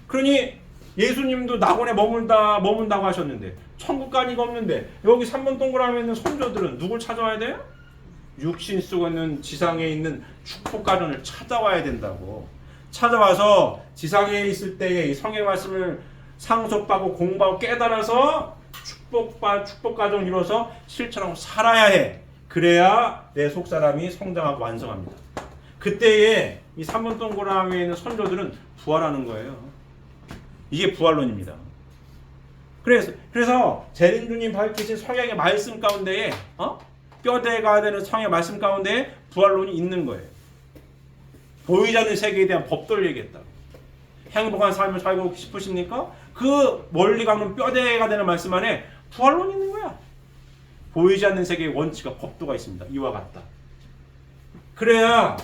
그러니 예수님도 낙원에 머문다고 하셨는데 천국 가니가 없는데 여기 3번 동그라미에 있는 손조들은 누굴 찾아와야 돼요? 육신 쓰고 있는 지상에 있는 축복 가정을 찾아와야 된다고. 찾아와서 지상에 있을 때에 이 성의 말씀을 상속받고 공부하고 깨달아서 축복 가정을 이루어서 실천하고 살아야 해. 그래야 내 속사람이 성장하고 완성합니다. 그때에 이 3번 동그라미에 있는 선조들은 부활하는 거예요. 이게 부활론입니다. 그래서 재림주님 밝히신 성경의 말씀 가운데에 뼈대가 되는 성경의 말씀 가운데에 부활론이 있는 거예요. 보이지 않는 세계에 대한 법도를 얘기했다. 행복한 삶을 살고 싶으십니까? 그 멀리 가는 뼈대가 되는 말씀 안에 부활론이 있는 거야. 보이지 않는 세계의 원칙과 법도가 있습니다. 이와 같다. 그래야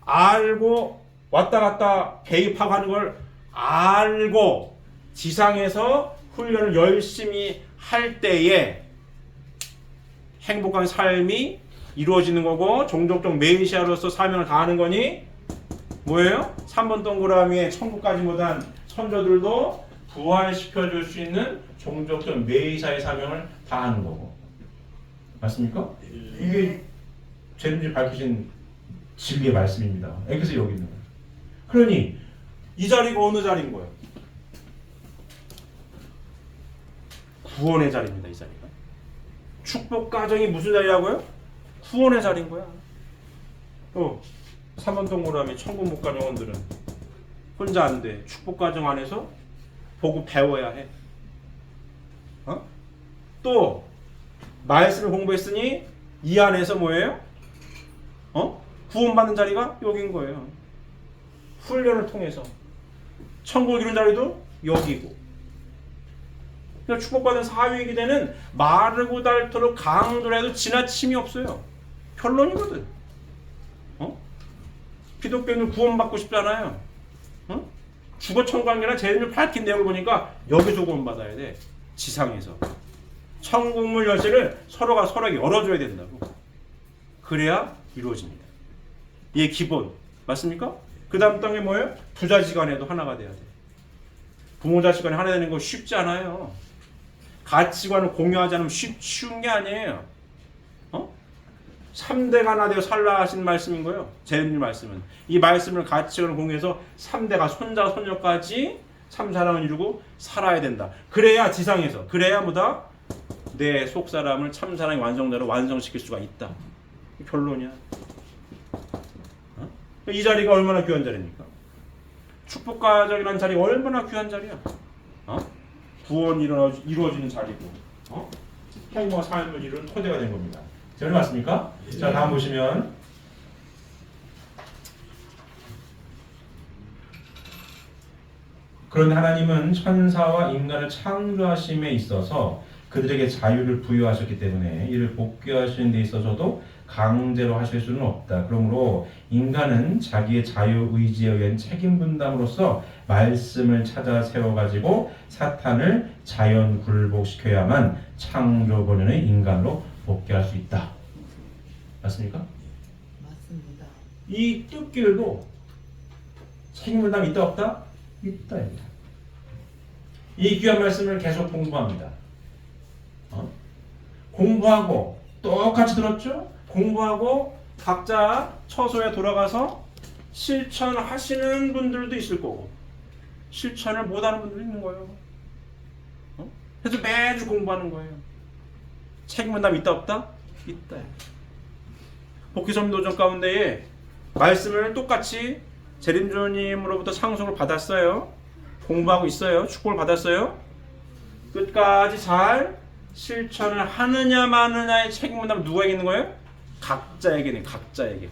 알고 왔다 갔다 개입하고 하는 걸 알고 지상에서 훈련을 열심히 할 때에 행복한 삶이 이루어지는 거고 종족적 메시아로서 사명을 다하는 거니 뭐예요? 3번 동그라미에 천국까지 못한 선조들도 부활시켜줄 수 있는 종족적 메시아의 사명을 다하는 거고. 맞습니까? 이게 재림주님 밝히신 진리의 말씀입니다. 그래서 여기 있는 거예요. 그러니 이 자리가 어느 자리인 거예요? 구원의 자리입니다. 이 자리가. 축복 가정이 무슨 자리라고요? 구원의 자리인 거야. 3번 동그라미 천국 못 간 영혼들은 혼자 안 돼. 축복 가정 안에서 보고 배워야 해. 또 말씀을 공부했으니 이 안에서 뭐예요? 구원받는 자리가 여기인 거예요. 훈련을 통해서 천국을 이룬 자리도 여기고. 그러니까 축복받은 사유이게 되는 마르고 닳도록 강조를 해도 지나침이 없어요. 결론이거든. 기독교인은 구원받고 싶잖아요. 죽어 천국 간 게 아니라 재림을 밝힌 내용을 보니까 여기서 구원받아야 돼. 지상에서. 천국문 열쇠를 서로가 서로에게 열어줘야 된다고. 그래야 이루어집니다. 이게 기본. 맞습니까? 그 다음 단계 뭐예요? 부자지간에도 하나가 돼야 돼. 부모 자식간에 하나 되는 거 쉽지 않아요. 가치관을 공유하지 않으면 쉬운 게 아니에요. 3대가 하나 되어 살라 하신 말씀인 거예요. 재림님 말씀은. 이 말씀을 가치관을 공유해서 3대가 손자 손녀까지 참사랑을 이루고 살아야 된다. 그래야 지상에서. 그래야 뭐다? 내 속사람을 참사랑의 완성자로 완성시킬 수가 있다. 결론이야. 이 자리가 얼마나 귀한 자리입니까? 축복가정이라는 자리가 얼마나 귀한 자리야. 구원이 이루어지는 자리고 행복한 삶을 이루는 토대가 된 겁니다. 잘 맞습니까? 자, 다음 보시면 그런데 하나님은 천사와 인간을 창조하심에 있어서 그들에게 자유를 부여하셨기 때문에 이를 복귀하시는 데 있어서도 강제로 하실 수는 없다. 그러므로 인간은 자기의 자유의지에 의한 책임 분담으로써 말씀을 찾아 세워가지고 사탄을 자연 굴복시켜야만 창조 본연의 인간으로 복귀할 수 있다. 맞습니까? 맞습니다. 이 뜻길도 책임 분담이 있다 없다? 있다입니다. 이 귀한 말씀을 계속 공부합니다. 공부하고 똑같이 들었죠? 공부하고 각자 처소에 돌아가서 실천하시는 분들도 있을 거고 실천을 못하는 분들도 있는 거예요. 그래서 매주 공부하는 거예요. 책임 분담이 있다 없다? 있다. 복귀선도전 가운데에 말씀을 똑같이 재림주님으로부터 상속을 받았어요. 공부하고 있어요. 축복을 받았어요. 끝까지 잘 실천을 하느냐 마느냐의 책임 분담은 누구에게 있는 거예요? 각자에게는 각자에게.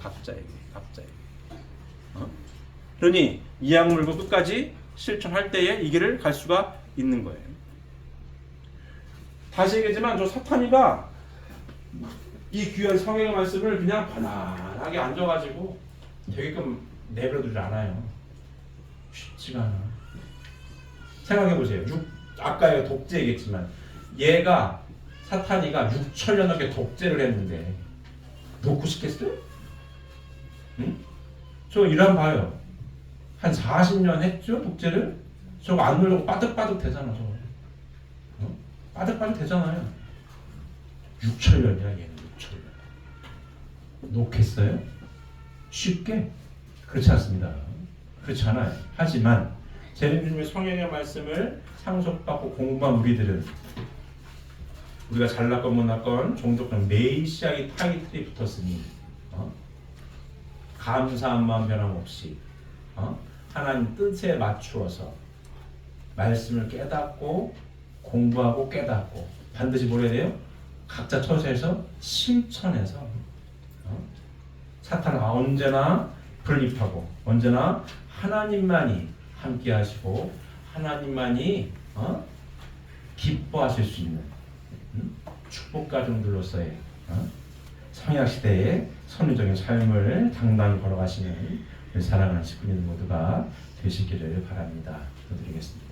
그러니 이 약물고 끝까지 실천할 때에 이 길을 갈 수가 있는 거예요. 다시 얘기하지만 저 사탄이가 이 귀한 성경의 말씀을 그냥 편안하게 앉아가지고 되게끔 내버려두지 않아요. 쉽지가 않아. 생각해보세요. 아까 얘가 독재 얘기했지만 얘가 사탄이가 6천년 넘게 독재를 했는데 놓고 싶겠어요? 응? 저 일한 봐요. 한 40년 했죠 독재를? 저거 안 누르고 빠득빠득 되잖아 저거. 어? 빠득빠득 되잖아요. 6천년이야 얘는 6천년. 놓겠어요? 쉽게? 그렇지 않습니다. 그렇지 않아요. 하지만 재림주님의 성령의 말씀을 상속받고 공부한 우리들은 우리가 잘났건 못났건 종족적 메시아의 타이틀이 붙었으니 감사한 마음 변함없이 하나님 뜻에 맞추어서 말씀을 깨닫고 공부하고 깨닫고 반드시 뭘 해야 돼요? 각자 처소에서 실천해서 사탄은 언제나 분립하고 언제나 하나님만이 함께 하시고 하나님만이 기뻐하실 수 있는 축복 가정들로서의 성약시대의 선유적인 삶을 당당히 걸어가시는 우리 사랑하는 식구들 모두가 되시기를 바랍니다. 기도드리겠습니다.